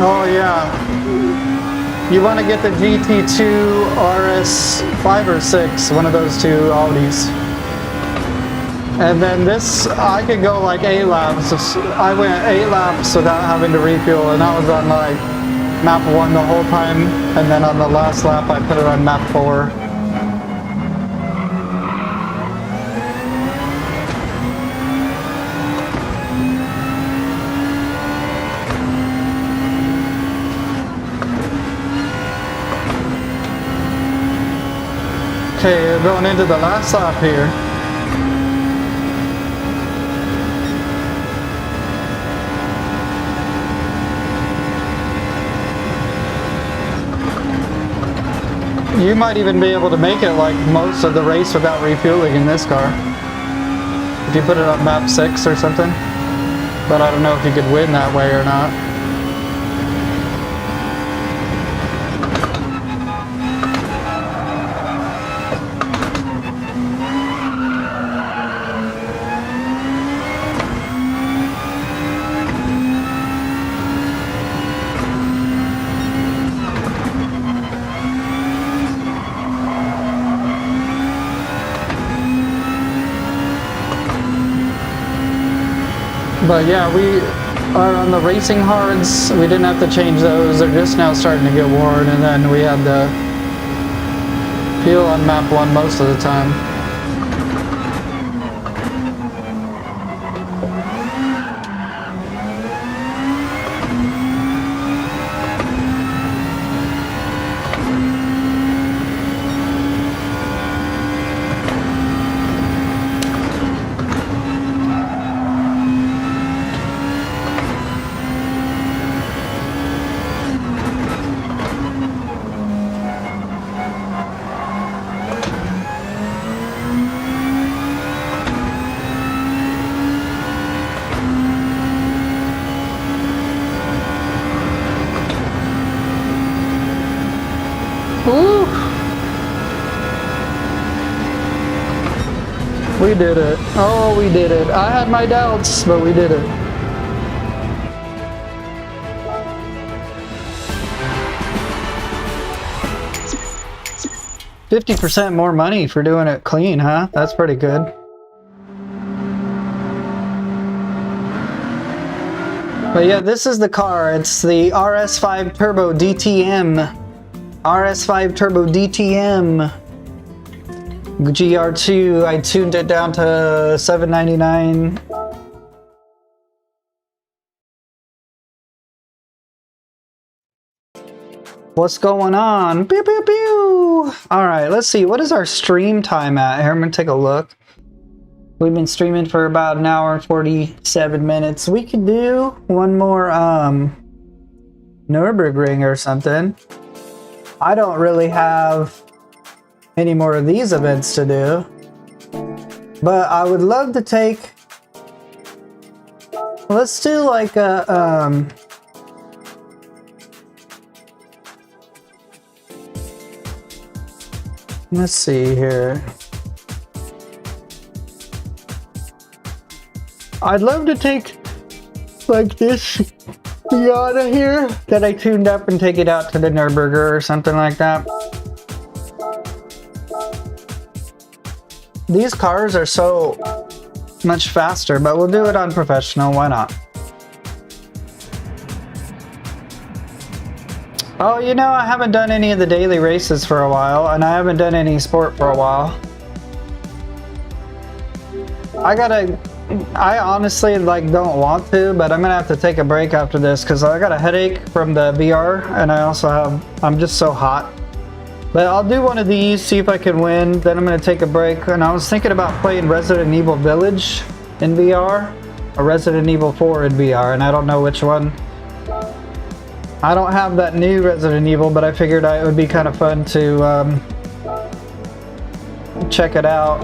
Oh yeah, you want to get the GT2 RS5 or 6, one of those two Audis. And then this, I could go like 8 laps. I went 8 laps without having to refuel, and I was on like map 1 the whole time, and then on the last lap I put it on map 4. Okay, we're going into the last lap here. You might even be able to make it like most of the race without refueling in this car. If you put it on map 6 or something. But I don't know if you could win that way or not. But yeah, we are on the racing hards. We didn't have to change those. They're just now starting to get worn. And then we had the fuel on map 1 most of the time. Woo! We did it. Oh, we did it. I had my doubts, but we did it. $50% more money for doing it clean, huh? That's pretty good. But yeah, this is the car. It's the RS5 Turbo DTM. RS5 Turbo DTM. GR2. I tuned it down to $799. What's going on? Pew, pew, pew. All right, let's see. What is our stream time at? Here, I'm going to take a look. We've been streaming for about an hour and 47 minutes. We could do one more Nürburgring or something. I don't really have any more of these events to do. But I would love to take... Let's do like a... Let's see here. I'd love to take like this Miata here that I tuned up and take it out to the Nürburgring or something like that. These cars are so much faster, but we'll do it on professional. Why not? Oh, you know, I haven't done any of the daily races for a while, and I haven't done any sport for a while. I honestly don't want to, but I'm gonna have to take a break after this because I got a headache from the VR, and I'm just so hot. But I'll do one of these, see if I can win, then I'm gonna take a break. And I was thinking about playing Resident Evil Village in VR, or Resident Evil 4 in VR, and I don't know which one. I don't have that new Resident Evil, but I figured it would be kind of fun to check it out.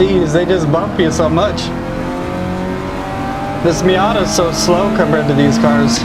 Jeez, they just bump you so much. This Miata's so slow compared to these cars.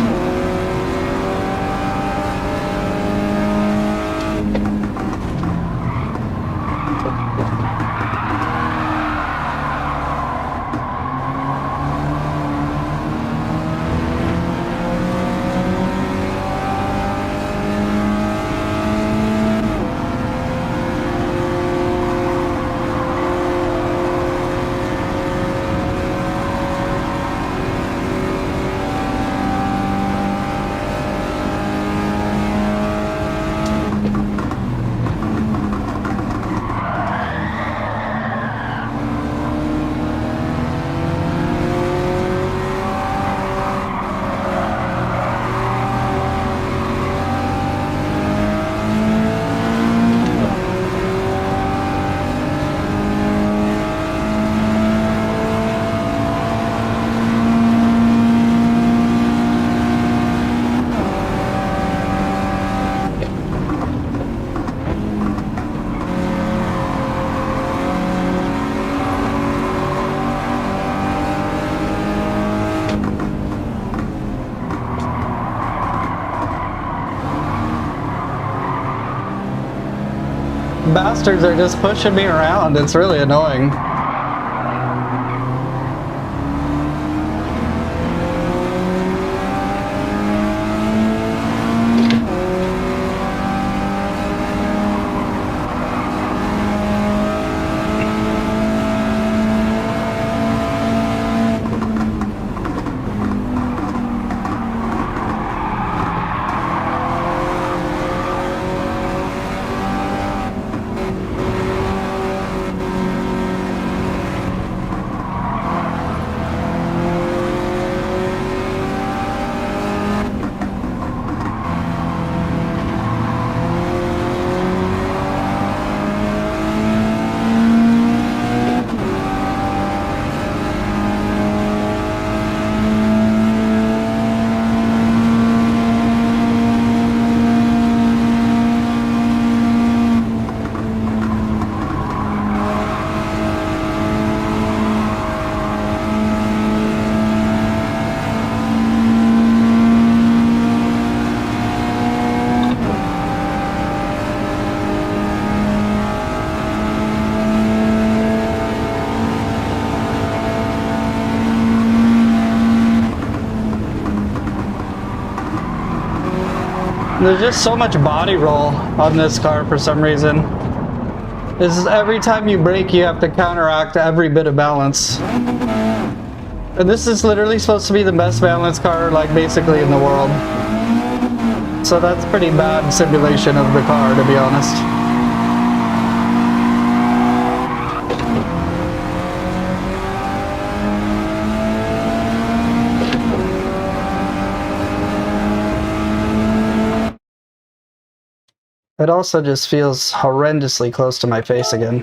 Bastards are just pushing me around. It's really annoying. There's just so much body roll on this car for some reason. This is every time you brake, you have to counteract every bit of balance. And this is literally supposed to be the best balanced car, like, basically in the world. So that's pretty bad simulation of the car, to be honest. It also just feels horrendously close to my face again.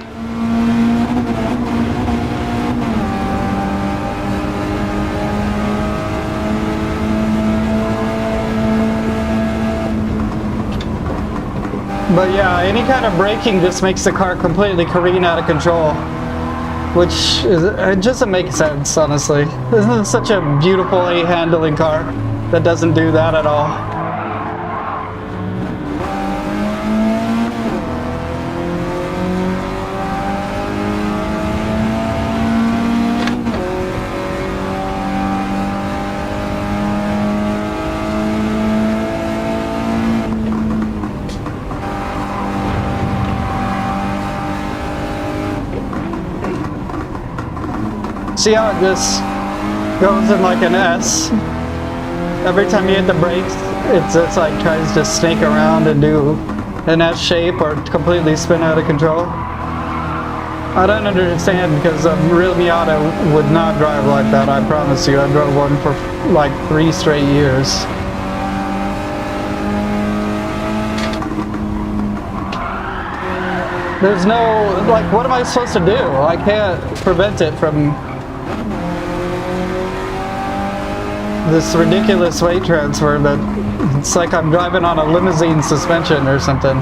But yeah, any kind of braking just makes the car completely careen out of control. Which is, it doesn't make sense, honestly. This is such a beautiful A-handling car that doesn't do that at all. See how it just goes in like an S? Every time you hit the brakes, it's like tries to snake around and do an S shape or completely spin out of control. I don't understand, because a real Miata would not drive like that, I promise you. I drove one for like 3 straight years. There's no, like, what am I supposed to do? I can't prevent it from this ridiculous weight transfer, but it's like I'm driving on a limousine suspension or something.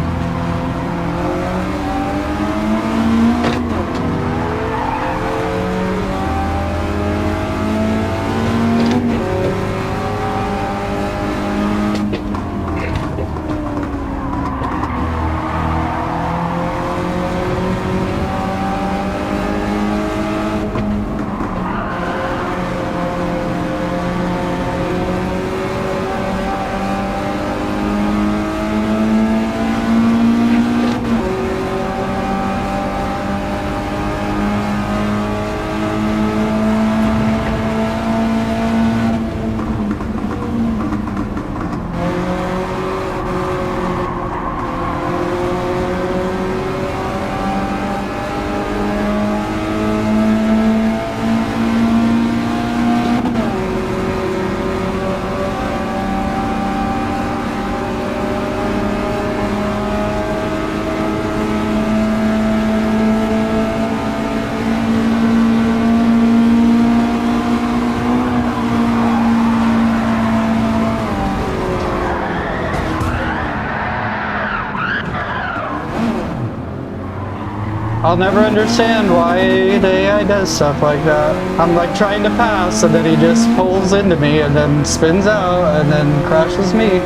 I'll never understand why the AI does stuff like that. I'm like trying to pass and then he just pulls into me and then spins out and then crashes me.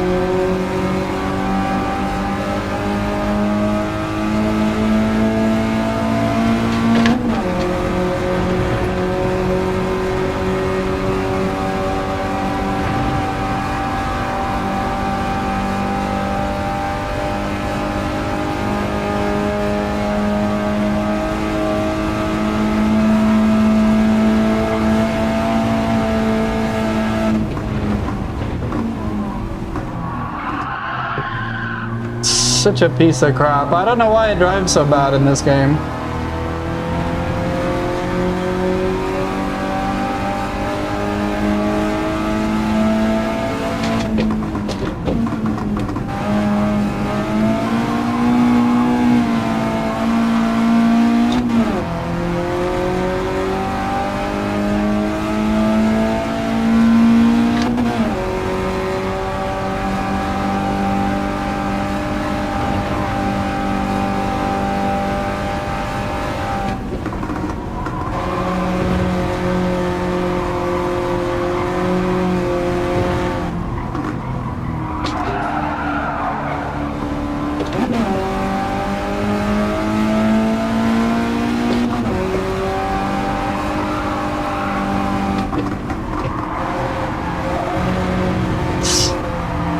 Such a piece of crap. I don't know why it drives so bad in this game.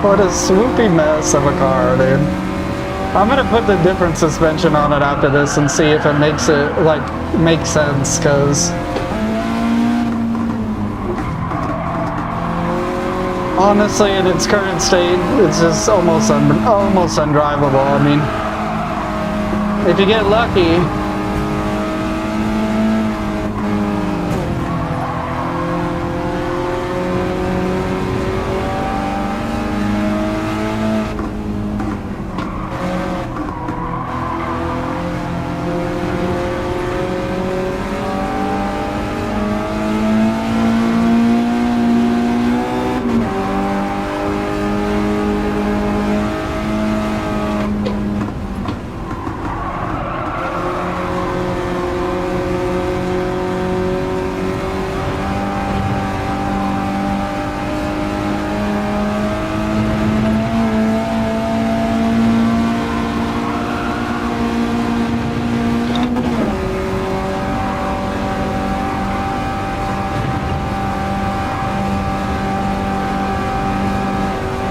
What a swoopy mess of a car, dude. I'm gonna put the different suspension on it after this and see if it makes it, like, make sense, because honestly, in its current state, it's just almost undrivable. I mean, if you get lucky,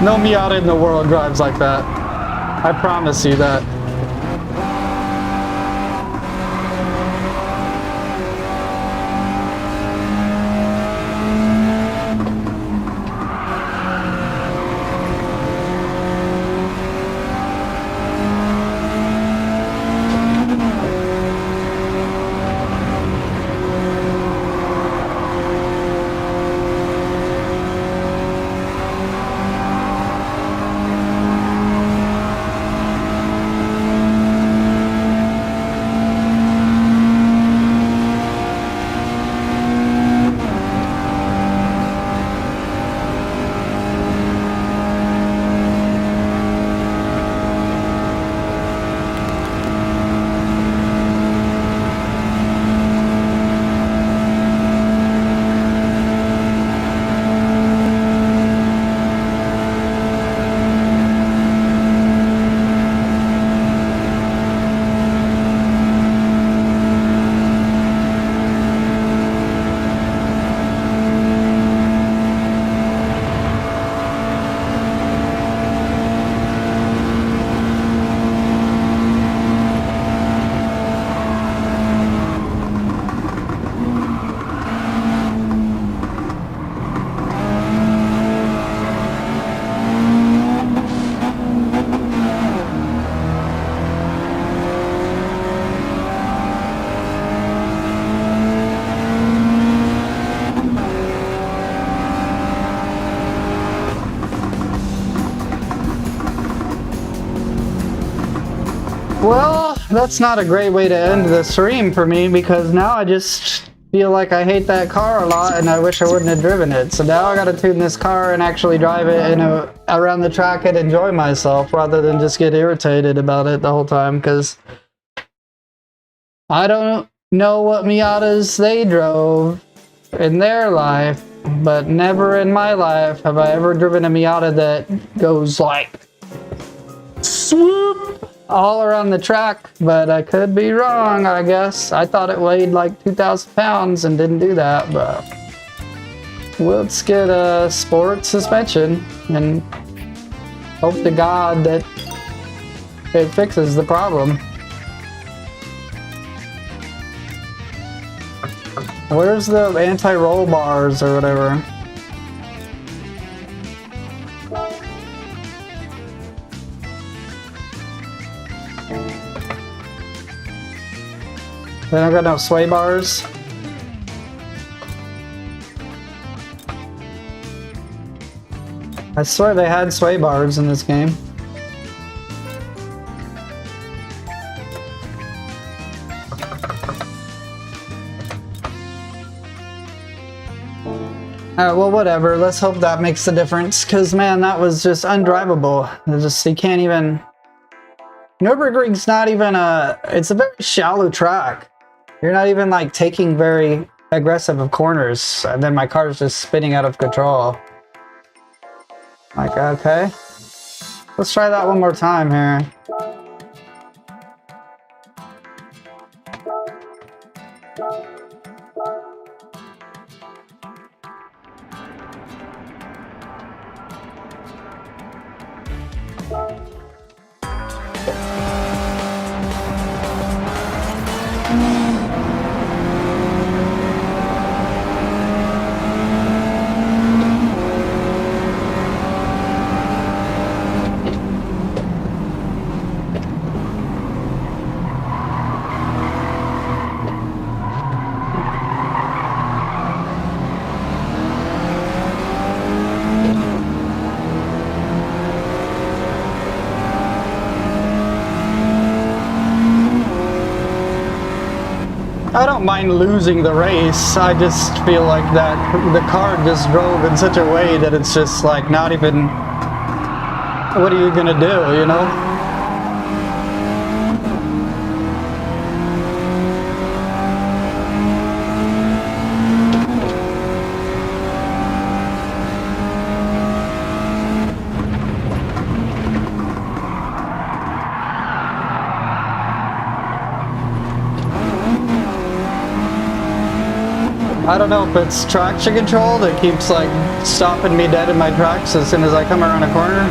no Miata in the world drives like that. I promise you that. Well, that's not a great way to end the stream for me, because now I just feel like I hate that car a lot and I wish I wouldn't have driven it. So now I gotta tune this car and actually drive it around the track and enjoy myself rather than just get irritated about it the whole time, because I don't know what Miatas they drove in their life, but never in my life have I ever driven a Miata that goes like swoop all around the track, but I could be wrong, I guess. I thought it weighed like 2,000 pounds and didn't do that, but let's get a sport suspension and hope to God that it fixes the problem. Where's the anti-roll bars or whatever? They don't got no sway bars. I swear they had sway bars in this game. Alright, well, whatever. Let's hope that makes a difference, because, man, that was just undrivable. You can't even... Nürburgring's not even it's a very shallow track. You're not even, like, taking very aggressive of corners, and then my car's just spinning out of control. Like, okay. Let's try that one more time here. I don't mind losing the race. I just feel like that the car just drove in such a way that it's just like not even, what are you gonna do, you know? I don't know if it's traction control that keeps like stopping me dead in my tracks as soon as I come around a corner.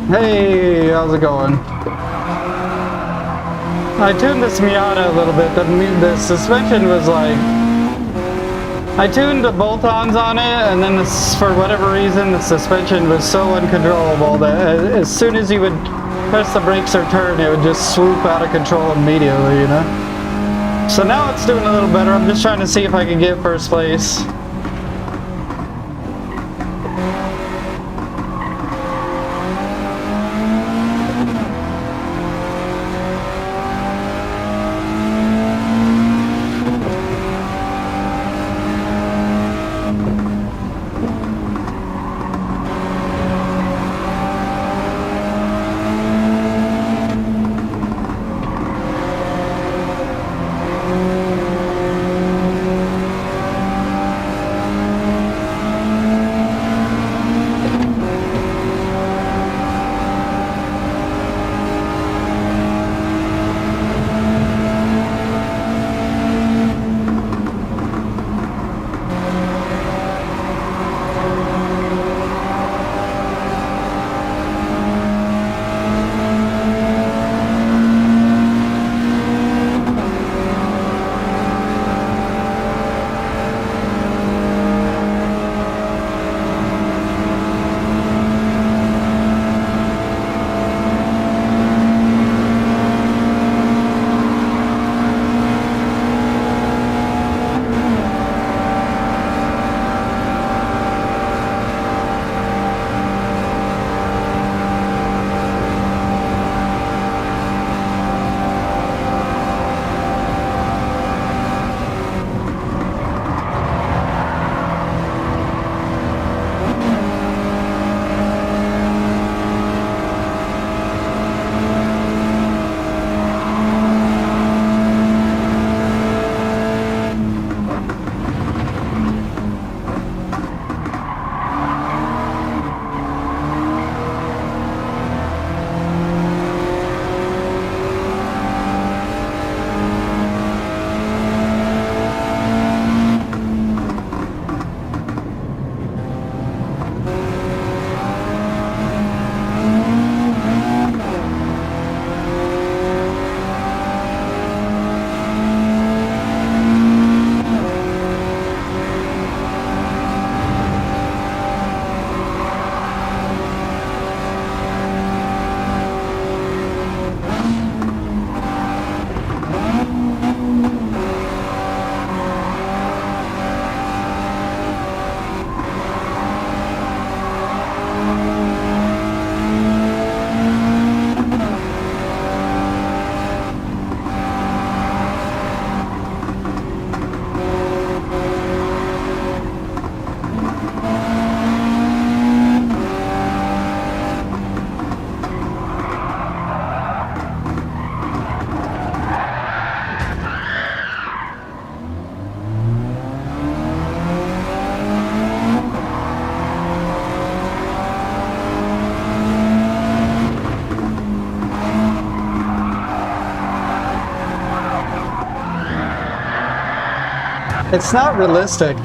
Hey, how's it going? I tuned this Miata a little bit. The suspension was like I tuned the bolt-ons on it, and then for whatever reason, the suspension was so uncontrollable that as soon as you would press the brakes or turn, it would just swoop out of control immediately, you know? So now it's doing a little better. I'm just trying to see if I can get first place. It's not realistic.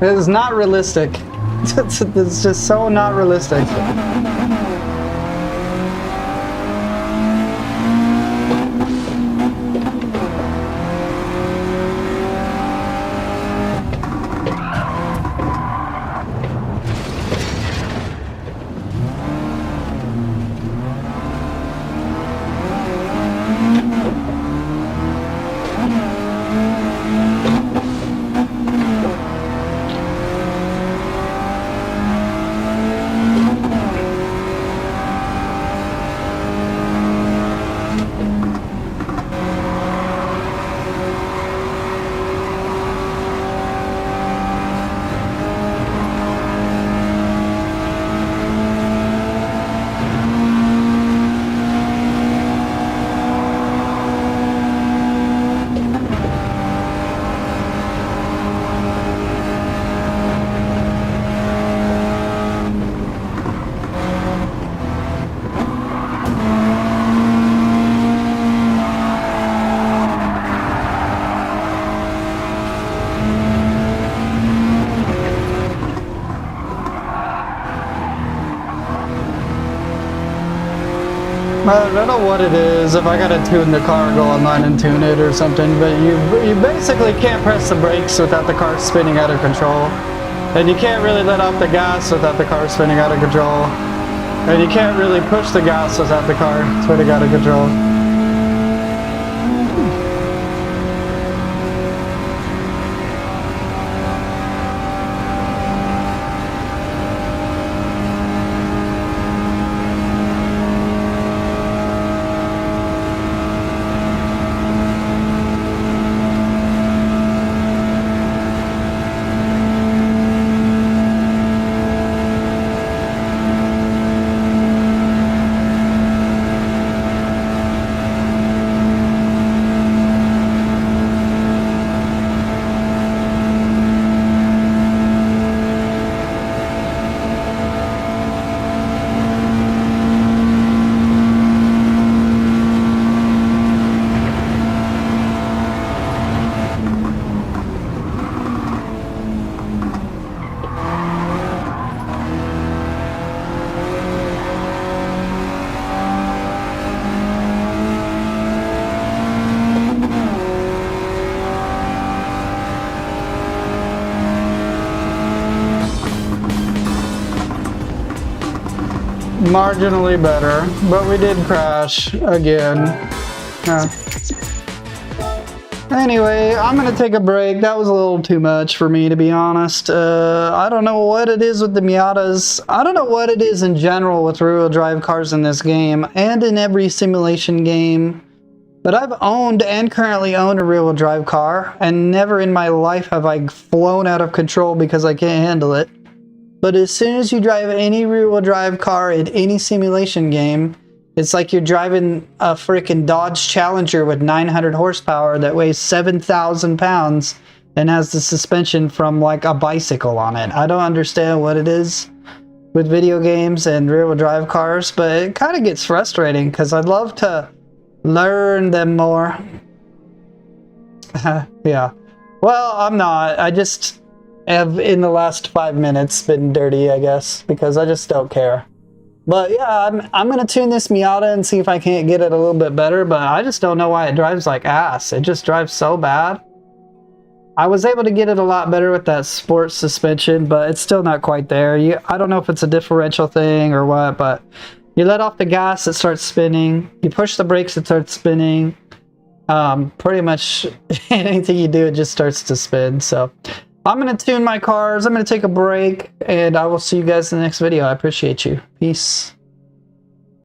It is not realistic. It's just so not realistic. I don't know what it is, if I gotta tune the car, go online and tune it or something, but you basically can't press the brakes without the car spinning out of control. And you can't really let off the gas without the car spinning out of control. And you can't really push the gas without the car spinning out of control. Marginally better, but we did crash again. Anyway, I'm gonna take a break. That was a little too much for me, to be honest. I don't know what it is with the Miatas. I don't know what it is in general with rear-wheel drive cars in this game and in every simulation game. But I've owned and currently own a rear-wheel drive car, and never in my life have I flown out of control because I can't handle it. But as soon as you drive any rear-wheel drive car in any simulation game, it's like you're driving a freaking Dodge Challenger with 900 horsepower that weighs 7,000 pounds and has the suspension from like a bicycle on it. I don't understand what it is with video games and rear-wheel drive cars, but it kind of gets frustrating because I'd love to learn them more. Yeah. Well, I'm not. I just have in the last 5 minutes been dirty, I guess, because I just don't care. But yeah, I'm gonna tune this Miata and see if I can't get it a little bit better, but I just don't know why it drives like ass. It just drives so bad. I was able to get it a lot better with that sport suspension, but it's still not quite there. I don't know if it's a differential thing or what, but you let off the gas, it starts spinning. You push the brakes, it starts spinning. Pretty much anything you do, it just starts to spin. So I'm going to tune my cars. I'm going to take a break, and I will see you guys in the next video. I appreciate you. Peace.